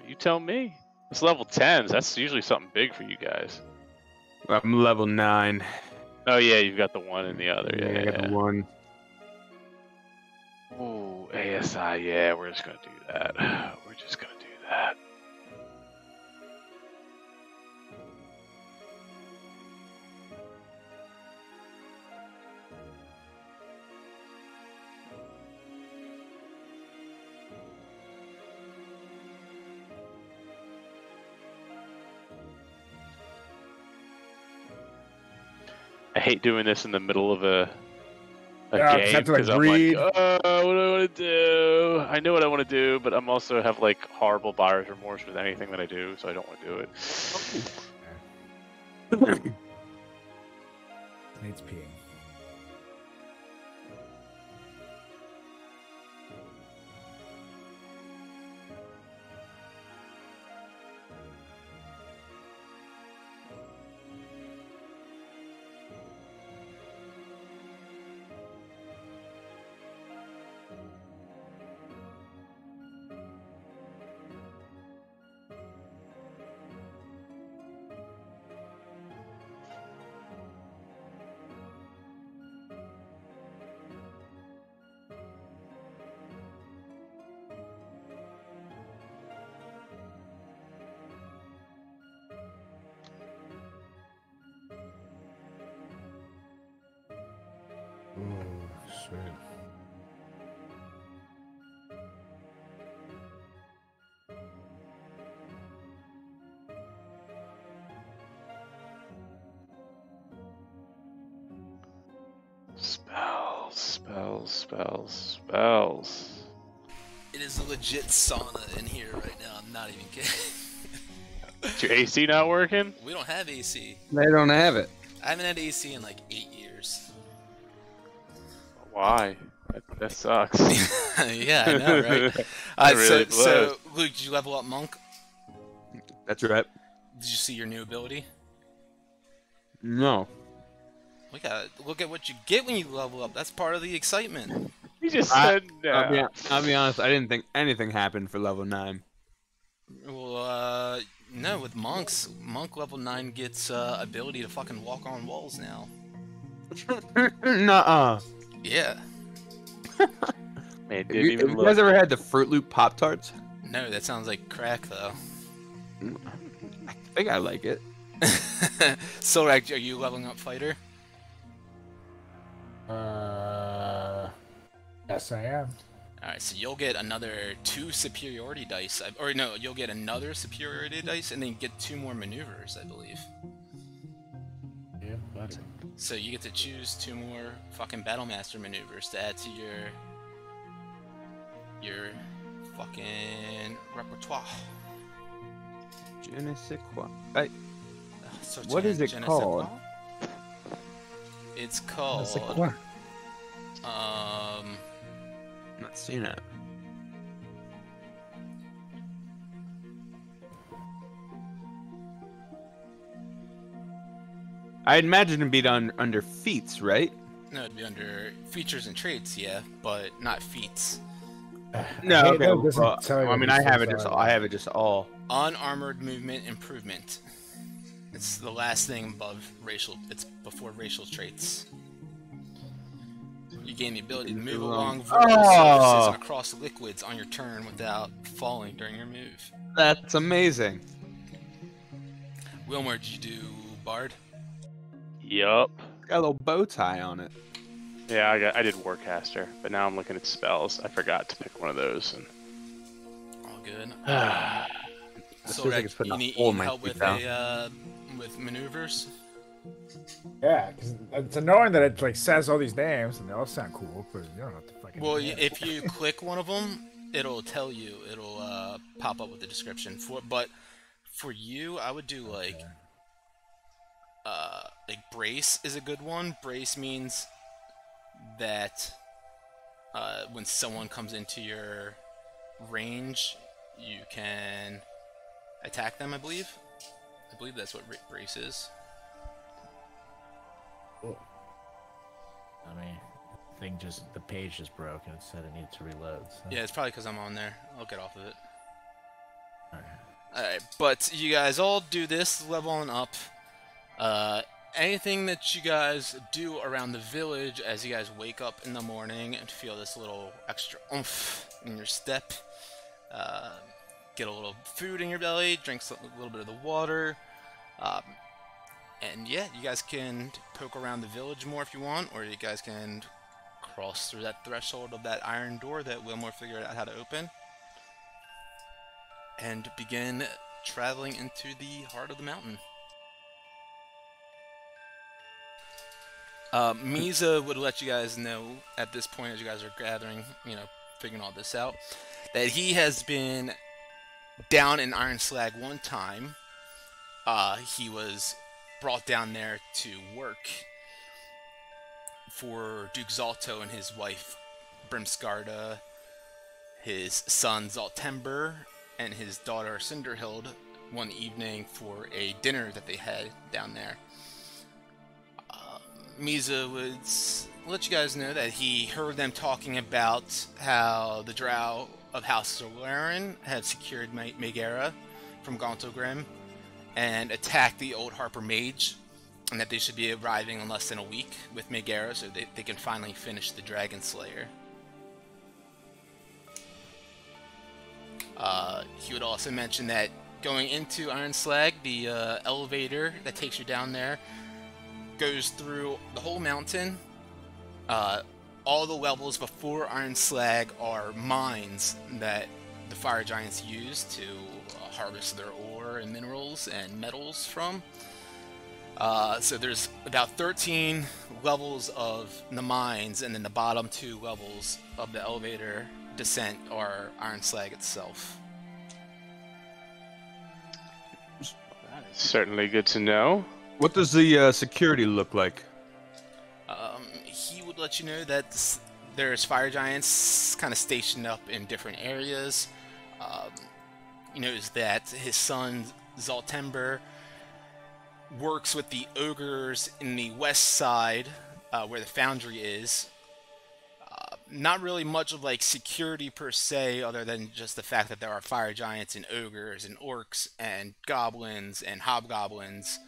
Speaker 5: You tell me. It's level 10s. That's usually something big for you guys.
Speaker 4: I'm level 9.
Speaker 5: Oh yeah, you've got the one and the other. Yeah,
Speaker 4: I got the 1.
Speaker 5: Ooh, ASI. Yeah, we're just gonna do that. We're just gonna do that. I hate doing this in the middle of a
Speaker 7: Yeah, 'cause I
Speaker 5: game
Speaker 7: have to, like,
Speaker 5: because I'm
Speaker 7: breathe.
Speaker 5: like, oh, what do I want to do? I know what I want to do, but I'm also have like horrible buyer's remorse with anything that I do, so I don't want to do it.
Speaker 7: Needs peeing. Ooh, sweet.
Speaker 5: Spells, spells, spells, spells.
Speaker 2: It is a legit sauna in here right now. I'm not even kidding.
Speaker 5: Is your AC not working?
Speaker 2: We don't have AC.
Speaker 6: They don't have it.
Speaker 2: I haven't had AC in like 8 years.
Speaker 5: Why? That sucks.
Speaker 2: Yeah, I know, right?
Speaker 5: That really
Speaker 2: so, Luke, did you level up Monk?
Speaker 4: That's right.
Speaker 2: Did you see your new ability?
Speaker 4: No.
Speaker 2: We gotta look at what you get when you level up. That's part of the excitement.
Speaker 5: You just said no.
Speaker 4: I'll be honest. I didn't think anything happened for level 9.
Speaker 2: Well, no, with monks, monk level 9 gets ability to fucking walk on walls now.
Speaker 4: Nuh-uh.
Speaker 2: Yeah.
Speaker 5: Man,
Speaker 4: Have
Speaker 5: didn't
Speaker 4: you,
Speaker 5: even
Speaker 4: have you
Speaker 5: look.
Speaker 4: guys ever had the Fruit Loop Pop Tarts?
Speaker 2: No, that sounds like crack though.
Speaker 4: I think I like it.
Speaker 2: So, are you leveling up fighter?
Speaker 7: Yes, I am.
Speaker 2: Alright, so you'll get another 2 superiority dice. Or no, you'll get another superiority dice and then get 2 more maneuvers, I believe.
Speaker 7: Yeah, buddy.
Speaker 2: So you get to choose 2 more fucking Battlemaster maneuvers to add to your fucking repertoire.
Speaker 4: Je ne sais quoi.
Speaker 2: What
Speaker 4: is it called?
Speaker 2: It's called
Speaker 4: Not seen it. I'd imagine it'd be done under feats, right?
Speaker 2: no, it'd be under features and traits, yeah, but not feats.
Speaker 4: No,
Speaker 7: Hey,
Speaker 4: okay.
Speaker 7: no, it doesn't
Speaker 4: Well,
Speaker 7: tell you
Speaker 4: I mean,
Speaker 7: what
Speaker 4: I have
Speaker 7: these
Speaker 4: it just.
Speaker 7: are.
Speaker 4: I have it just all.
Speaker 2: Unarmored movement improvement. It's the last thing above racial. It's before racial traits. You gain the ability to move along vertical surfaces and across liquids on your turn without falling during your move.
Speaker 4: That's amazing.
Speaker 2: Wilmer, did you do Bard?
Speaker 5: Yup.
Speaker 4: Got a little bow tie on it.
Speaker 5: Yeah, I did Warcaster, but now I'm looking at spells. I forgot to pick one of those. And
Speaker 2: All good.
Speaker 4: This
Speaker 2: So,
Speaker 4: feels like it's putting
Speaker 2: you
Speaker 4: a
Speaker 2: need
Speaker 4: hole in my
Speaker 2: help
Speaker 4: feet
Speaker 2: with
Speaker 4: now.
Speaker 2: with maneuvers?
Speaker 7: Yeah, because it's annoying that it like says all these names and they all sound cool, but you don't have to fucking.
Speaker 2: Well, if you click one of them, it'll tell you. It'll pop up with the description but for you, I would do like brace is a good one. Brace means that when someone comes into your range, you can attack them. I believe that's what brace is.
Speaker 7: I mean, the page just broke and it said it needed to reload. So.
Speaker 2: Yeah, it's probably because I'm on there. I'll get off of it.
Speaker 7: Alright.
Speaker 2: Alright, but you guys all do this leveling up. Anything that you guys do around the village as you guys wake up in the morning and feel this little extra oomph in your step, get a little food in your belly, drink a little bit of the water. And yeah, you guys can poke around the village more if you want, or you guys can cross through that threshold of that iron door that Wilmore figured out how to open, and begin traveling into the heart of the mountain. Misa would let you guys know at this point, as you guys are gathering, figuring all this out, that he has been down in Iron Slag one time. He was brought down there to work for Duke Zalto and his wife Brimskarda, his son Zaltember, and his daughter Cinderhild one evening for a dinner that they had down there. Misa would let you guys know that he heard them talking about how the Drow of House Solaren had secured Megara from Gauntogrim and attacked the old Harper Mage, and that they should be arriving in less than a week with Megara so they can finally finish the Dragon Slayer. He would also mention that going into Iron Slag, the elevator that takes you down there goes through the whole mountain. All the levels before Iron Slag are mines that the fire giants use to harvest their ore and minerals and metals from. So there's about 13 levels of the mines, and then the bottom 2 levels of the elevator descent are Iron Slag itself.
Speaker 5: That is certainly good to know.
Speaker 6: What does the security look like?
Speaker 2: He would let you know that there's fire giants kind of stationed up in different areas. He knows that his son Zaltember works with the ogres in the west side, where the foundry is. Not really much of like security per se, other than just the fact that there are fire giants and ogres and orcs and goblins and hobgoblins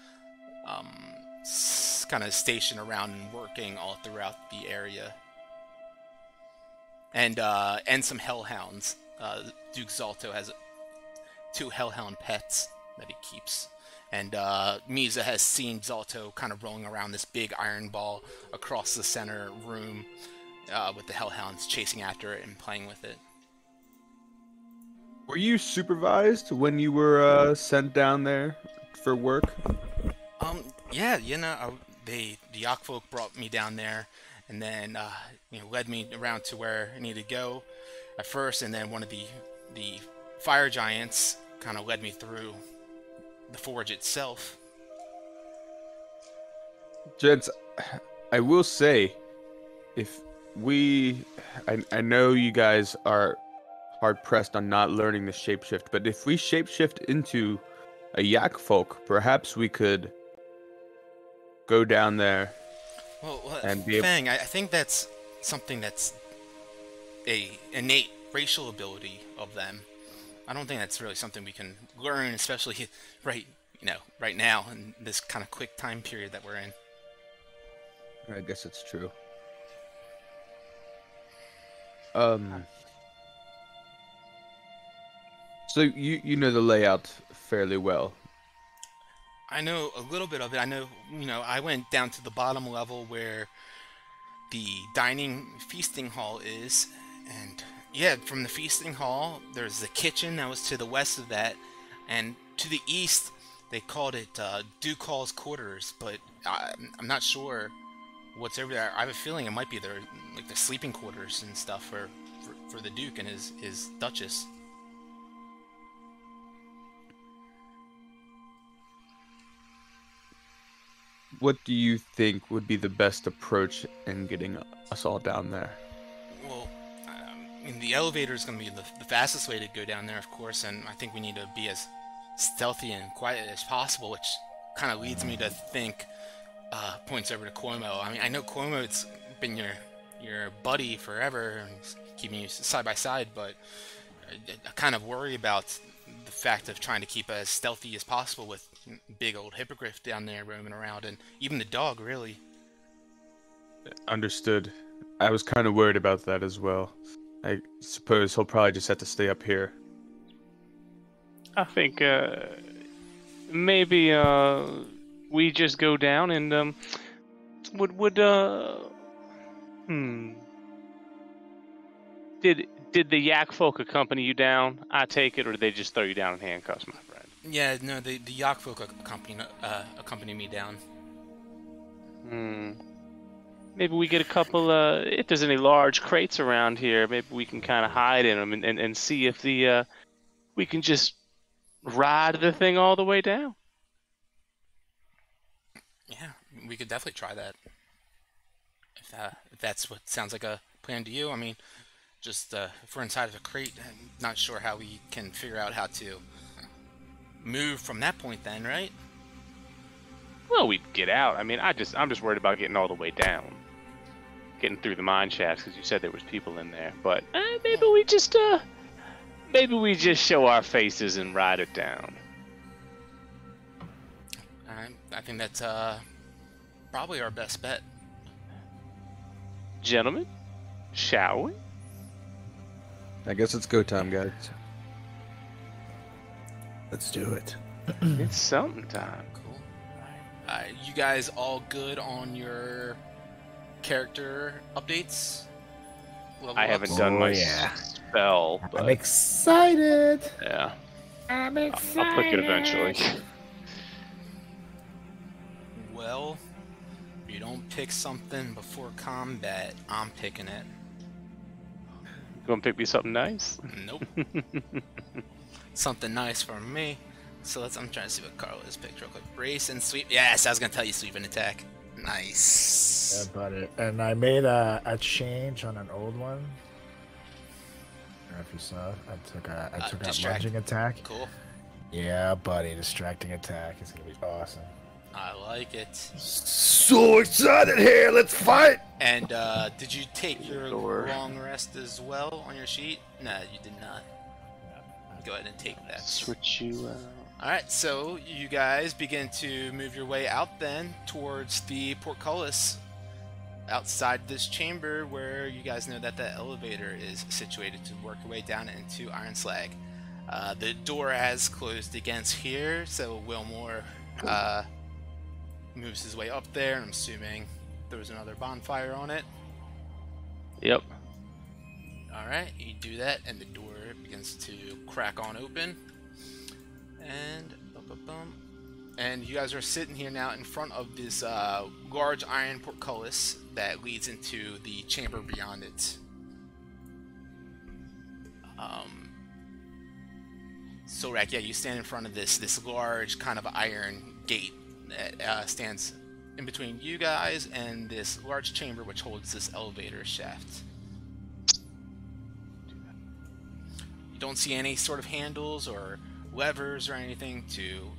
Speaker 2: kind of stationed around and working all throughout the area. And some hellhounds. Duke Zalto has 2 hellhound pets that he keeps. And Misa has seen Zalto kind of rolling around this big iron ball across the center room with the hellhounds chasing after it and playing with it.
Speaker 6: Were you supervised when you were sent down there for work?
Speaker 2: Yeah, the Yakfolk brought me down there, and then led me around to where I needed to go at first, and then one of the fire giants kind of led me through the forge itself.
Speaker 6: Gents, I will say, I know you guys are hard pressed on not learning the shapeshift, but if we shapeshift into a yak folk, perhaps we could go down there and be able...
Speaker 2: Fang, I think that's something that's a innate racial ability of them. I don't think that's really something we can learn, especially right now in this kind of quick time period that we're in.
Speaker 6: I guess it's true. So you know the layout fairly well.
Speaker 2: I know a little bit of it. I know, I went down to the bottom level where the dining feasting hall is, and yeah, from the feasting hall, there's the kitchen that was to the west of that, and to the east, they called it Duke Hall's quarters, but I'm not sure what's over there. I have a feeling it might be their like the sleeping quarters and stuff for the Duke and his Duchess.
Speaker 6: What do you think would be the best approach in getting us all down there?
Speaker 2: Well, the elevator is going to be the fastest way to go down there, of course, and I think we need to be as stealthy and quiet as possible, which kind of leads me to think, points over to Cuomo. I mean, I know Cuomo's been your buddy forever and keeping you side by side, but I kind of worry about the fact of trying to keep as stealthy as possible with big old hippogriff down there roaming around, and even the dog, really.
Speaker 6: Understood. I was kind of worried about that as well. I suppose he'll probably just have to stay up here.
Speaker 5: I think maybe we just go down and would Did the yak folk accompany you down? I take it, or did they just throw you down in handcuffs, my friend?
Speaker 2: Yeah, no, the Yak folk accompany me down.
Speaker 5: Maybe we get a couple. If there's any large crates around here, maybe we can kind of hide in them and see if we can just ride the thing all the way down.
Speaker 2: Yeah, we could definitely try that. If that's what sounds like a plan to you, I mean, just if we're inside of a crate, I'm not sure how we can figure out how to move from that point then, right?
Speaker 5: Well, we'd get out. I mean, I'm just worried about getting all the way down, getting through the mine shafts, because you said there was people in there. But maybe we just show our faces and ride it down.
Speaker 2: I think that's probably our best bet.
Speaker 5: Gentlemen, shall we?
Speaker 6: I guess it's go time, guys.
Speaker 7: Let's do it.
Speaker 5: It's something time.
Speaker 2: Cool. Alright, you guys all good on your character updates? Level
Speaker 5: I haven't
Speaker 2: ups?
Speaker 5: done my
Speaker 7: yeah.
Speaker 5: spell, but
Speaker 7: I'm excited.
Speaker 5: yeah,
Speaker 7: I'm excited.
Speaker 5: I'll click it eventually.
Speaker 2: Well, if you don't pick something before combat, I'm picking it.
Speaker 5: You want to pick me something nice?
Speaker 2: Nope. Something nice for me. So I'm trying to see what Carl has picked real quick. Brace and sweep. Yes, I was gonna tell you sweep and attack. Nice.
Speaker 7: Yeah, buddy. And I made a change on an old one. I don't know if you saw it. I took out
Speaker 2: distract.
Speaker 7: lunging attack.
Speaker 2: Cool.
Speaker 7: Yeah, buddy. Distracting attack is gonna be awesome.
Speaker 2: I like it.
Speaker 1: So excited here. Let's fight.
Speaker 2: And did you take your
Speaker 5: Sure.
Speaker 2: long rest as well on your sheet? No, you did not. Go ahead and take that.
Speaker 5: Switch you out.
Speaker 2: Alright, so you guys begin to move your way out then towards the portcullis outside this chamber where you guys know that the elevator is situated to work your way down into Iron Slag. The door has closed against here, so Wilmore moves his way up there, and I'm assuming there was another bonfire on it.
Speaker 5: Yep.
Speaker 2: Alright, you do that, and the door begins to crack on open. And you guys are sitting here now in front of this large iron portcullis that leads into the chamber beyond it. Sorak, yeah, you stand in front of this large kind of iron gate that stands in between you guys and this large chamber which holds this elevator shaft. You don't see any sort of handles or levers or anything to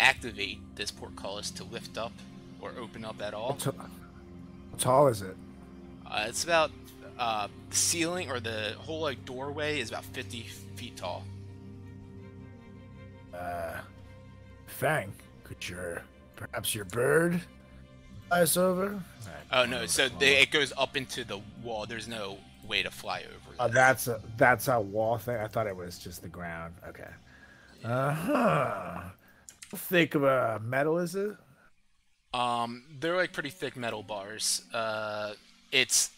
Speaker 2: activate this portcullis to lift up or open up at all.
Speaker 7: How tall is it?
Speaker 2: It's about the ceiling or the whole like doorway is about 50 feet tall.
Speaker 7: Fang, could perhaps your bird fly us over?
Speaker 2: Oh no, so it goes up into the wall. There's no way to fly over.
Speaker 7: Oh, that's a wall thing. I thought it was just the ground. Okay. How thick of a metal is it?
Speaker 2: They're like pretty thick metal bars. There's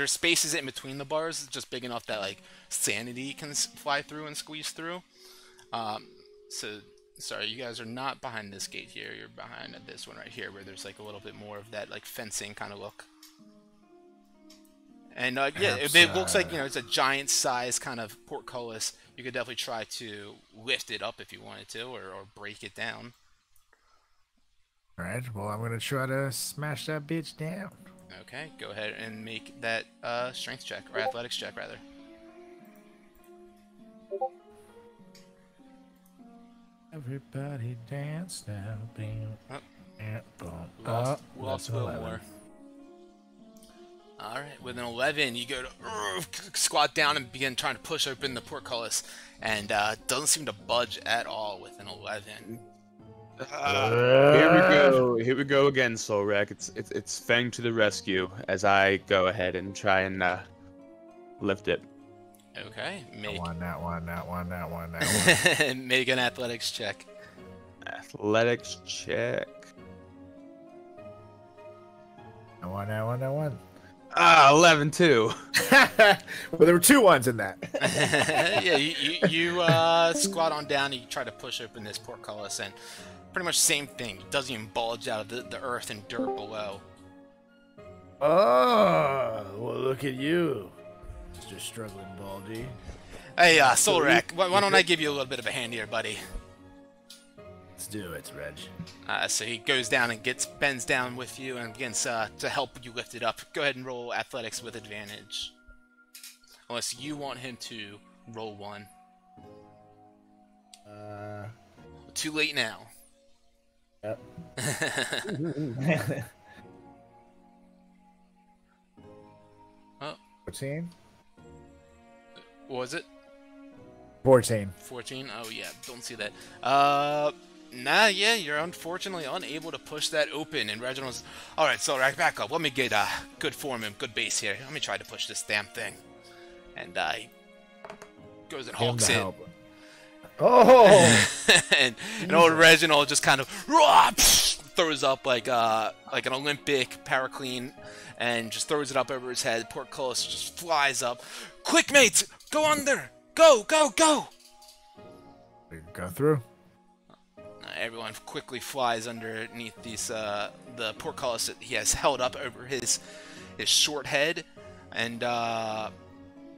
Speaker 2: spaces in between the bars, just big enough that like sanity can fly through and squeeze through. So sorry, you guys are not behind this gate here. You're behind this one right here, where there's like a little bit more of that like fencing kind of look. And yeah, it looks like, you know, it's a giant size kind of portcullis. You could definitely try to lift it up if you wanted to, or break it down.
Speaker 7: All right. Well, I'm gonna try to smash that bitch down.
Speaker 2: Okay, go ahead and make that strength check, or athletics check rather.
Speaker 7: Everybody dance now, bam,
Speaker 2: Oh.
Speaker 7: boom.
Speaker 2: Lost Wilmore. Alright, with an 11, you go to squat down and begin trying to push open the portcullis, and doesn't seem to budge at all with an 11.
Speaker 4: Here we go again, Solrak. It's Fang to the rescue as I go ahead and try and lift it.
Speaker 2: Okay, make
Speaker 7: That one.
Speaker 2: make an athletics check.
Speaker 4: Athletics check.
Speaker 7: That one.
Speaker 4: Ah, 11 too.
Speaker 7: Well, there were 2 ones in that.
Speaker 2: Yeah, you squat on down and you try to push open this portcullis, and pretty much same thing. It doesn't even bulge out of the earth and dirt below.
Speaker 1: Oh, well, look at you, Mr. Struggling Baldy.
Speaker 2: Hey, Solrak, why don't I give you a little bit of a hand here, buddy?
Speaker 1: Let's do it, Reg.
Speaker 2: So he goes down and bends down with you and begins to help you lift it up. Go ahead and roll athletics with advantage. Unless you want him to roll one. Too late now.
Speaker 7: Yep.
Speaker 2: Oh,
Speaker 7: 14?
Speaker 2: what was it?
Speaker 7: 14.
Speaker 2: 14? Oh, yeah, don't see that. Nah, yeah, you're unfortunately unable to push that open, and Reginald's... Alright, so right, back up. Let me get good form and good base here. Let me try to push this damn thing. And he goes and hulks it.
Speaker 7: Oh!
Speaker 2: and old Reginald just kind of throws up like an Olympic paraclean and just throws it up over his head. Portcullis just flies up. Quick, mates! Go under! Go!
Speaker 7: We can go through.
Speaker 2: Everyone quickly flies underneath these the portcullis that he has held up over his short head. And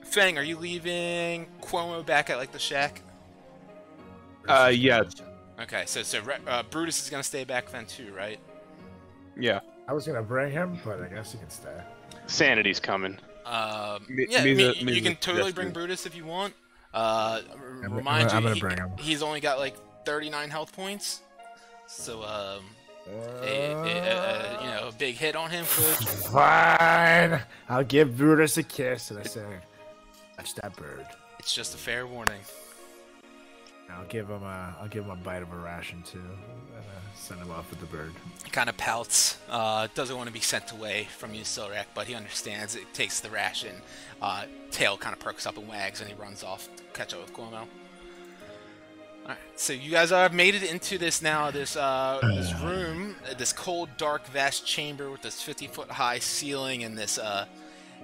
Speaker 2: Fang, are you leaving Cuomo back at like the shack?
Speaker 4: Yeah.
Speaker 2: Okay, so Brutus is gonna stay back then too, right?
Speaker 4: Yeah.
Speaker 7: I was gonna bring him, but I guess he can stay.
Speaker 5: Sanity's coming.
Speaker 2: Yeah,
Speaker 4: Misa
Speaker 2: you can totally
Speaker 4: suggested.
Speaker 2: bring Brutus if you want.
Speaker 7: I'm gonna bring him.
Speaker 2: He's only got like 39 health points, so a big hit on him could.
Speaker 7: Fine. I'll give Brutus a kiss, and I say, touch that bird.
Speaker 2: It's just a fair warning.
Speaker 7: I'll give him a bite of a ration too, and send him off with the bird.
Speaker 2: He kind of pouts. Doesn't want to be sent away from you, Silrak, but he understands. It takes the ration. Tail kind of perks up and wags, and he runs off to catch up with Cuomo. Alright, so you guys have made it into this now, this room, this cold, dark, vast chamber with this 50-foot high ceiling and this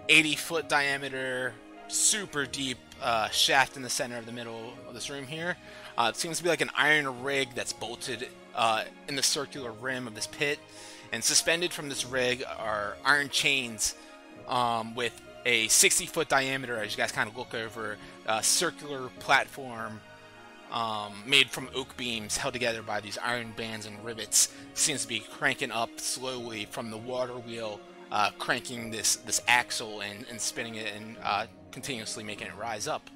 Speaker 2: 80-foot diameter, super deep shaft in the center of the middle of this room here. It seems to be like an iron rig that's bolted in the circular rim of this pit, and suspended from this rig are iron chains with a 60-foot diameter, as you guys kind of look over, circular platform made from oak beams held together by these iron bands and rivets. Seems to be cranking up slowly from the water wheel, cranking this axle and spinning it and continuously making it rise up.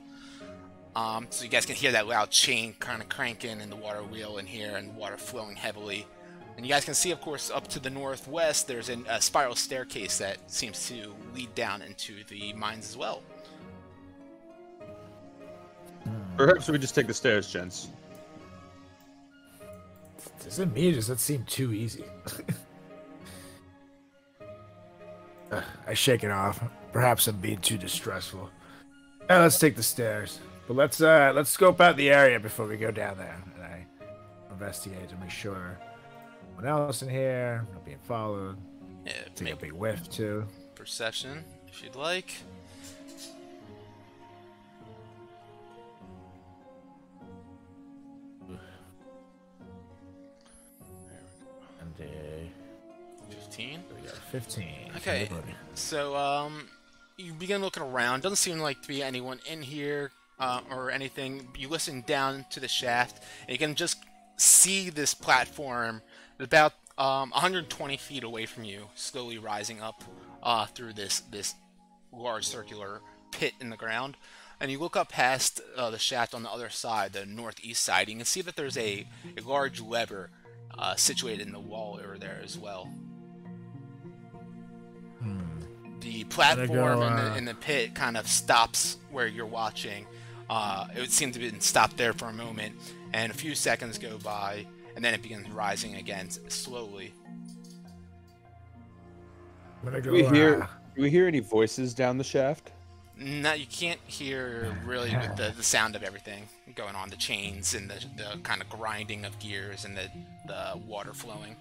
Speaker 2: So you guys can hear that loud chain kind of cranking and the water wheel in here and water flowing heavily. And you guys can see, of course, up to the northwest, there's a spiral staircase that seems to lead down into the mines as well.
Speaker 4: Perhaps we just take the stairs, gents.
Speaker 7: Doesn't me, does that seem too easy? I shake it off. Perhaps I'm being too distressful. Let's take the stairs. But let's scope out the area before we go down there. And I investigate to make sure no one else in here, not being followed.
Speaker 2: Yeah,
Speaker 7: Take a big whiff too.
Speaker 2: Perception, if you'd like.
Speaker 7: And
Speaker 2: 15.
Speaker 7: we got 15.
Speaker 2: Okay.
Speaker 7: Everybody.
Speaker 2: So, you begin looking around. Doesn't seem like to be anyone in here or anything. You listen down to the shaft, and you can just see this platform about 120 feet away from you, slowly rising up through this large circular pit in the ground. And you look up past the shaft on the other side, the northeast side. You can see that there's a large lever situated in the wall over there as well. The platform in the pit kind of stops where you're watching. It would seem to have been stopped there for a moment, and a few seconds go by, and then it begins rising again slowly.
Speaker 7: I'm gonna go,
Speaker 6: Do we hear any voices down the shaft?
Speaker 2: No, you can't hear really with the sound of everything going on, the chains and the kind of grinding of gears and the water flowing.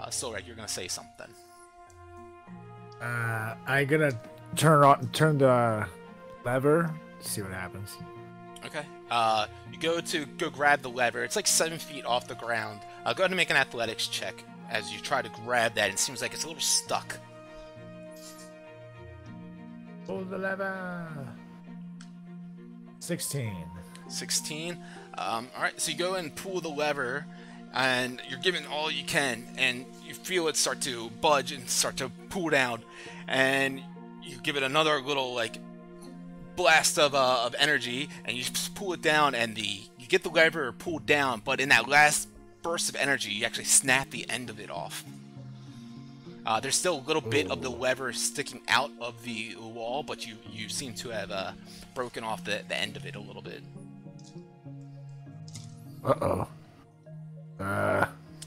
Speaker 2: Solrak, you're gonna say something.
Speaker 7: I'm gonna turn the lever, see what happens.
Speaker 2: Okay. You go grab the lever. It's like 7 feet off the ground. Go ahead and make an athletics check as you try to grab that. It seems like it's a little stuck.
Speaker 7: Pull the lever. 16.
Speaker 2: 16. All right. So you go and pull the lever, and you're giving all you can, and you feel it start to budge and start to pull down, and you give it another little like blast of energy, and you just pull it down, and you get the lever pulled down, but in that last burst of energy, you actually snap the end of it off. There's still a little bit of the lever sticking out of the wall, but you seem to have broken off the end of it a little bit.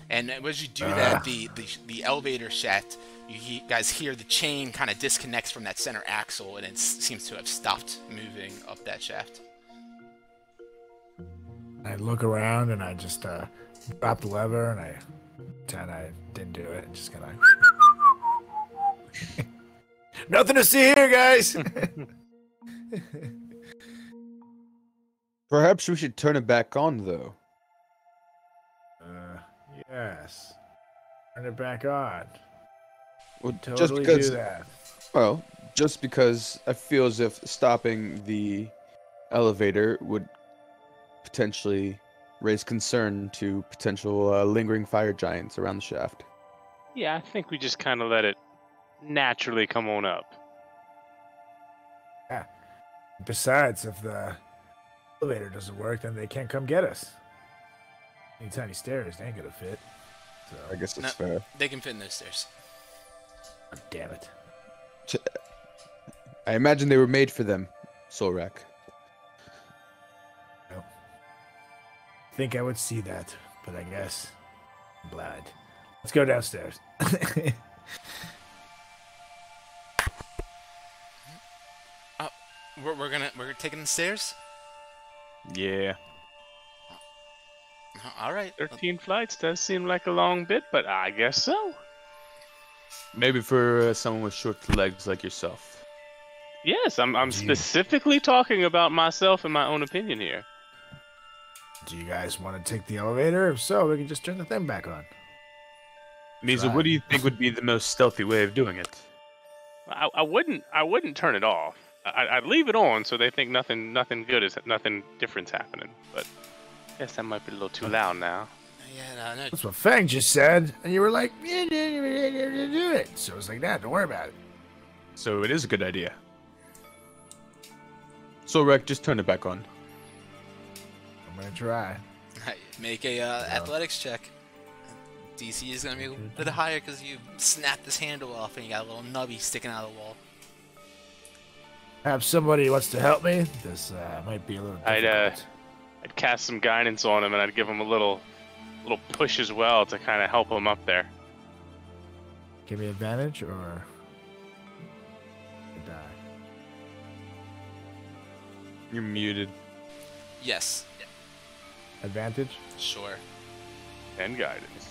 Speaker 2: And as you do that, the elevator shaft, you guys hear the chain kind of disconnects from that center axle, and it seems to have stopped moving up that shaft.
Speaker 7: I look around and I just drop the lever, and I didn't do it. Just kind of nothing to see here, guys.
Speaker 6: Perhaps we should turn it back on, though.
Speaker 7: Yes. Turn it back on.
Speaker 6: Well,
Speaker 7: Totally
Speaker 6: just because,
Speaker 7: do that.
Speaker 6: well, just because I feel as if stopping the elevator would potentially raise concern to potential lingering fire giants around the shaft.
Speaker 5: Yeah, I think we just kind of let it naturally come on up.
Speaker 7: Yeah. Besides, if the elevator doesn't work, then they can't come get us. Any tiny stairs, they ain't gonna fit. So,
Speaker 6: I guess that's
Speaker 2: No,
Speaker 6: fair.
Speaker 2: they can fit in those stairs.
Speaker 7: oh, damn it.
Speaker 6: I imagine they were made for them, Solrak.
Speaker 7: Well, I think I would see that, but I guess I'm blind. Let's go downstairs.
Speaker 2: We're taking the stairs.
Speaker 4: Yeah.
Speaker 2: All right.
Speaker 5: 13 flights does seem like a long bit, but I guess so.
Speaker 4: Maybe for someone with short legs like yourself.
Speaker 5: Yes, I'm specifically talking about myself and my own opinion here.
Speaker 7: Do you guys want to take the elevator? If so, we can just turn the thing back on.
Speaker 4: Misa,
Speaker 7: Right.
Speaker 4: what do you think would be the most stealthy way of doing it?
Speaker 5: I wouldn't turn it off. I'd leave it on so they think nothing different's happening. But I guess that might be a little too loud now.
Speaker 2: Yeah, no.
Speaker 7: That's what Fang just said, and you were like, yeah, do it. So it's like that. Don't worry about it.
Speaker 4: So it is a good idea. Solrak, just turn it back on.
Speaker 7: I'm gonna try.
Speaker 2: Make a athletics check. DC is gonna be a little bit higher because you snapped this handle off and you got a little nubby sticking out of the wall.
Speaker 7: Have somebody who wants to help me. This might be a little difficult.
Speaker 5: I'd cast some guidance on him and I'd give him a little push as well to kind of help him up there.
Speaker 7: Give me advantage or die.
Speaker 4: You're muted.
Speaker 2: Yes.
Speaker 7: Advantage.
Speaker 2: Sure.
Speaker 5: And guidance.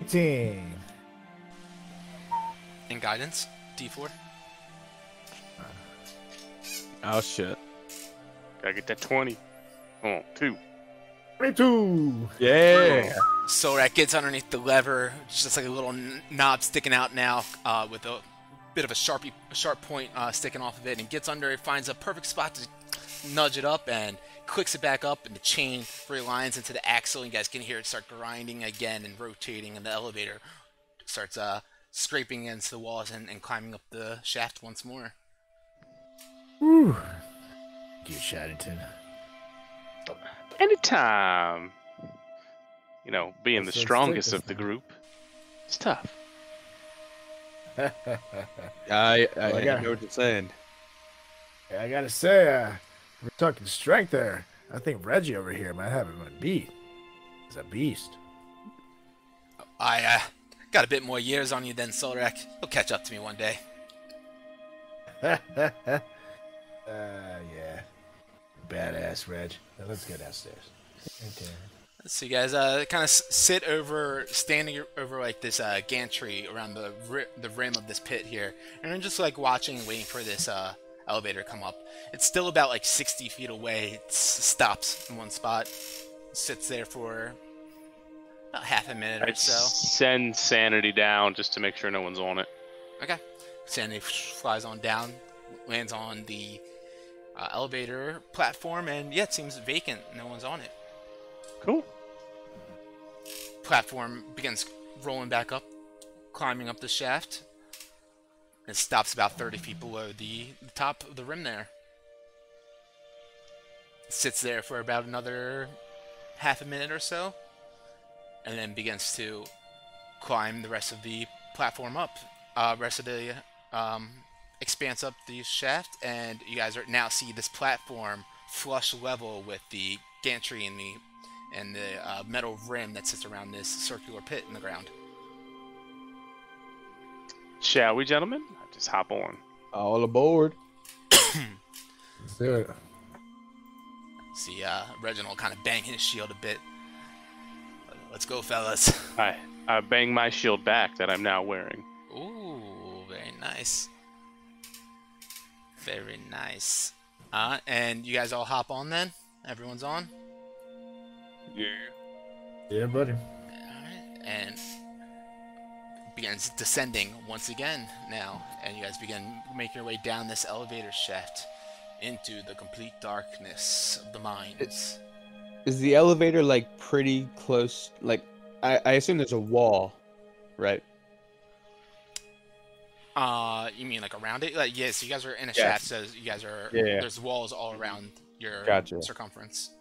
Speaker 7: 18.
Speaker 2: And guidance. D4.
Speaker 4: Oh shit.
Speaker 5: Gotta get that 20. Oh, 2.
Speaker 7: 22.
Speaker 4: Yeah.
Speaker 2: So that gets underneath the lever, just like a little knob sticking out now, with a bit of a sharp point sticking off of it, and gets under it, finds a perfect spot to nudge it up, and clicks it back up, and the chain realigns into the axle, and you guys can hear it start grinding again and rotating, and the elevator starts scraping against the walls and climbing up the shaft once more.
Speaker 7: Woo. Thank you, Shaddington.
Speaker 5: Anytime. You know, being the
Speaker 7: So
Speaker 5: strongest
Speaker 7: stick
Speaker 5: of the
Speaker 7: this
Speaker 5: group, it's tough.
Speaker 4: I
Speaker 7: yeah.
Speaker 4: know what you're saying.
Speaker 7: Yeah, I gotta say, we're talking strength there. I think Reggie over here might have him on beat. He's a beast.
Speaker 2: I got a bit more years on you than Solrak. You'll catch up to me one day.
Speaker 7: Yeah. Badass, Reg. Now let's go downstairs. Okay.
Speaker 2: So you guys kind of standing over like this gantry around the rim of this pit here, and then just like watching, waiting for this elevator to come up. It's still about like 60 feet away. It stops in one spot, sits there for about half a minute or
Speaker 5: I'd
Speaker 2: so.
Speaker 5: send Sanity down just to make sure no one's on it.
Speaker 2: Okay. Sandy flies on down, lands on the elevator platform, and yeah, it seems vacant. No one's on it.
Speaker 5: Cool.
Speaker 2: Platform begins rolling back up, climbing up the shaft. It stops about 30 feet below the top of the rim there. Sits there for about another half a minute or so, and then begins to climb the rest of the platform up. Rest of the expanse up the shaft, and you guys now see this platform flush level with the gantry and the metal rim that sits around this circular pit in the ground.
Speaker 5: Shall we, gentlemen? Just hop on.
Speaker 6: All aboard.
Speaker 7: Let's do it.
Speaker 2: See Reginald kind of bang his shield a bit. Let's go, fellas.
Speaker 5: I bang my shield back that I'm now wearing.
Speaker 2: Ooh, very nice. Very nice. And you guys all hop on then? Everyone's on?
Speaker 5: Yeah.
Speaker 7: Yeah, buddy.
Speaker 2: Alright, and begins descending once again now, and you guys begin making your way down this elevator shaft into the complete darkness of the mines.
Speaker 6: Is the elevator like pretty close? Like, I assume there's a wall, right?
Speaker 2: You mean like around it? Like, yeah, so you guys are in a shaft, so you guys are, there's walls all around your circumference.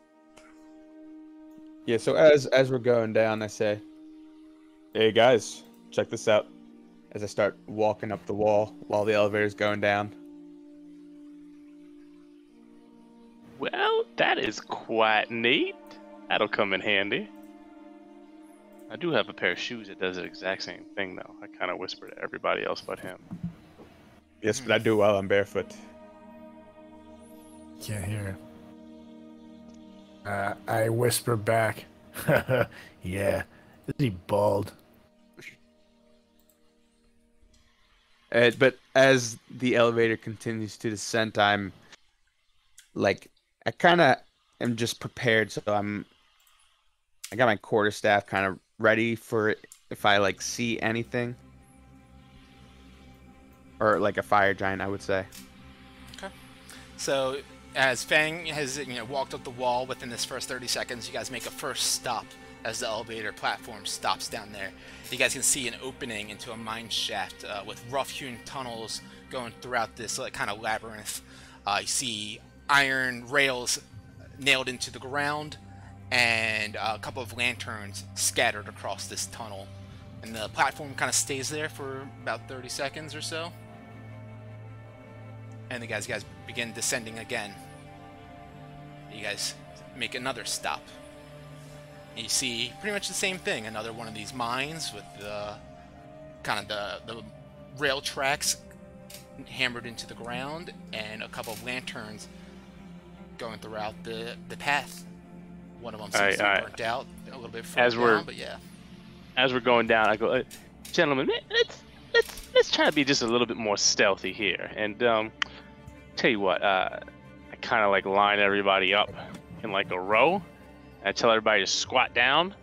Speaker 6: Yeah, so as we're going down, I say, hey guys, check this out. As I start walking up the wall while the elevator's going down.
Speaker 5: Well, that is quite neat. That'll come in handy. I do have a pair of shoes that does the exact same thing, though. I kind of whisper to everybody else but him.
Speaker 6: Yes, but I do while I'm barefoot.
Speaker 7: Can't hear. I whisper back. Yeah. Is he bald?
Speaker 6: But as the elevator continues to descend, I'm like, I kind of am just prepared. So I got my quarterstaff kind of ready for it if I like see anything, or like a fire giant, I would say.
Speaker 2: Okay. So as Fang has walked up the wall within this first 30 seconds, you guys make a first stop as the elevator platform stops down there. You guys can see an opening into a mine shaft with rough-hewn tunnels going throughout this kind of labyrinth. You see iron rails nailed into the ground and a couple of lanterns scattered across this tunnel. And the platform kind of stays there for about 30 seconds or so. And you guys begin descending again. You guys make another stop. And you see pretty much the same thing. Another one of these mines with the the rail tracks hammered into the ground and a couple of lanterns going throughout the path. One of them seems to be burnt out a little bit further down, but yeah.
Speaker 5: As we're going down, I go, gentlemen, let's try to be just a little bit more stealthy here. And tell you what, I kind of like line everybody up in like a row. And I tell everybody to squat down.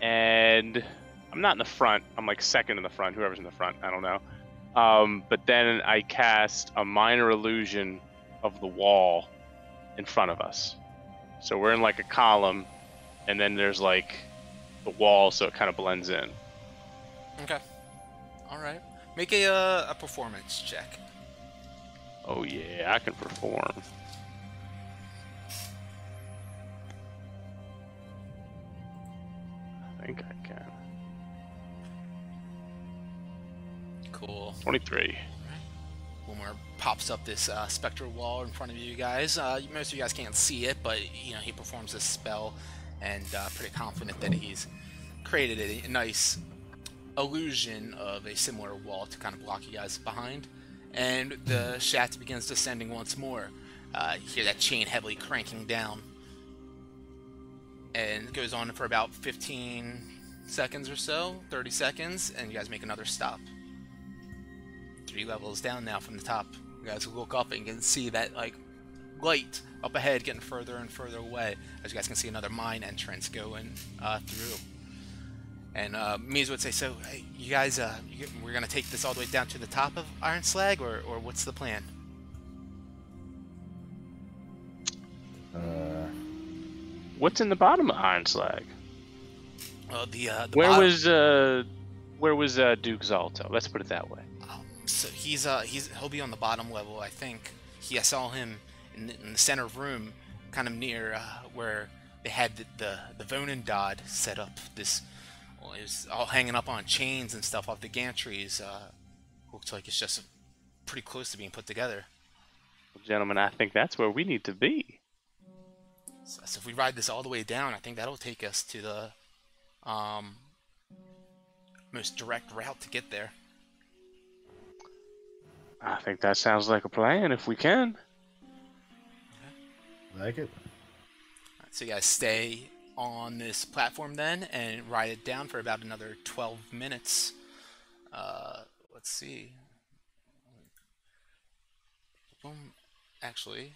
Speaker 5: And I'm not in the front. I'm like second in the front. Whoever's in the front, I don't know. But then I cast a minor illusion of the wall in front of us. So we're in like a column, and then there's like the wall, so it kind of blends in.
Speaker 2: Okay. All right. Make a performance check.
Speaker 5: Oh yeah, I can perform. I think I can.
Speaker 2: Cool.
Speaker 5: 23.
Speaker 2: Boomer pops up this spectral wall in front of you guys. Most of you guys can't see it, but he performs this spell, and pretty confident that he's created a nice illusion of a similar wall to kind of block you guys behind. And the shaft begins descending once more. You hear that chain heavily cranking down. And it goes on for about 15 seconds or so, 30 seconds, and you guys make another stop. 3 levels down now from the top. You guys look up and you can see that like light up ahead getting further and further away. As you guys can see another mine entrance going through. And Mies would say, so hey, you guys, we're going to take this all the way down to the top of Iron Slag, or what's the plan?
Speaker 5: What's in the bottom of Iron Slag?
Speaker 2: The
Speaker 5: Where
Speaker 2: bottom,
Speaker 5: was Duke Zalto? Let's put it that way.
Speaker 2: So he'll be on the bottom level, I think. I saw him in the center room, kind of near where they had the Vonendod set up. This, well, it was all hanging up on chains and stuff off the gantries. Looks like it's just pretty close to being put together.
Speaker 5: Well, gentlemen, I think that's where we need to be.
Speaker 2: So if we ride this all the way down, I think that'll take us to the most direct route to get there.
Speaker 5: I think that sounds like a plan, if we can.
Speaker 7: Like it.
Speaker 2: So you guys stay on this platform then and ride it down for about another 12 minutes. Let's see. Actually,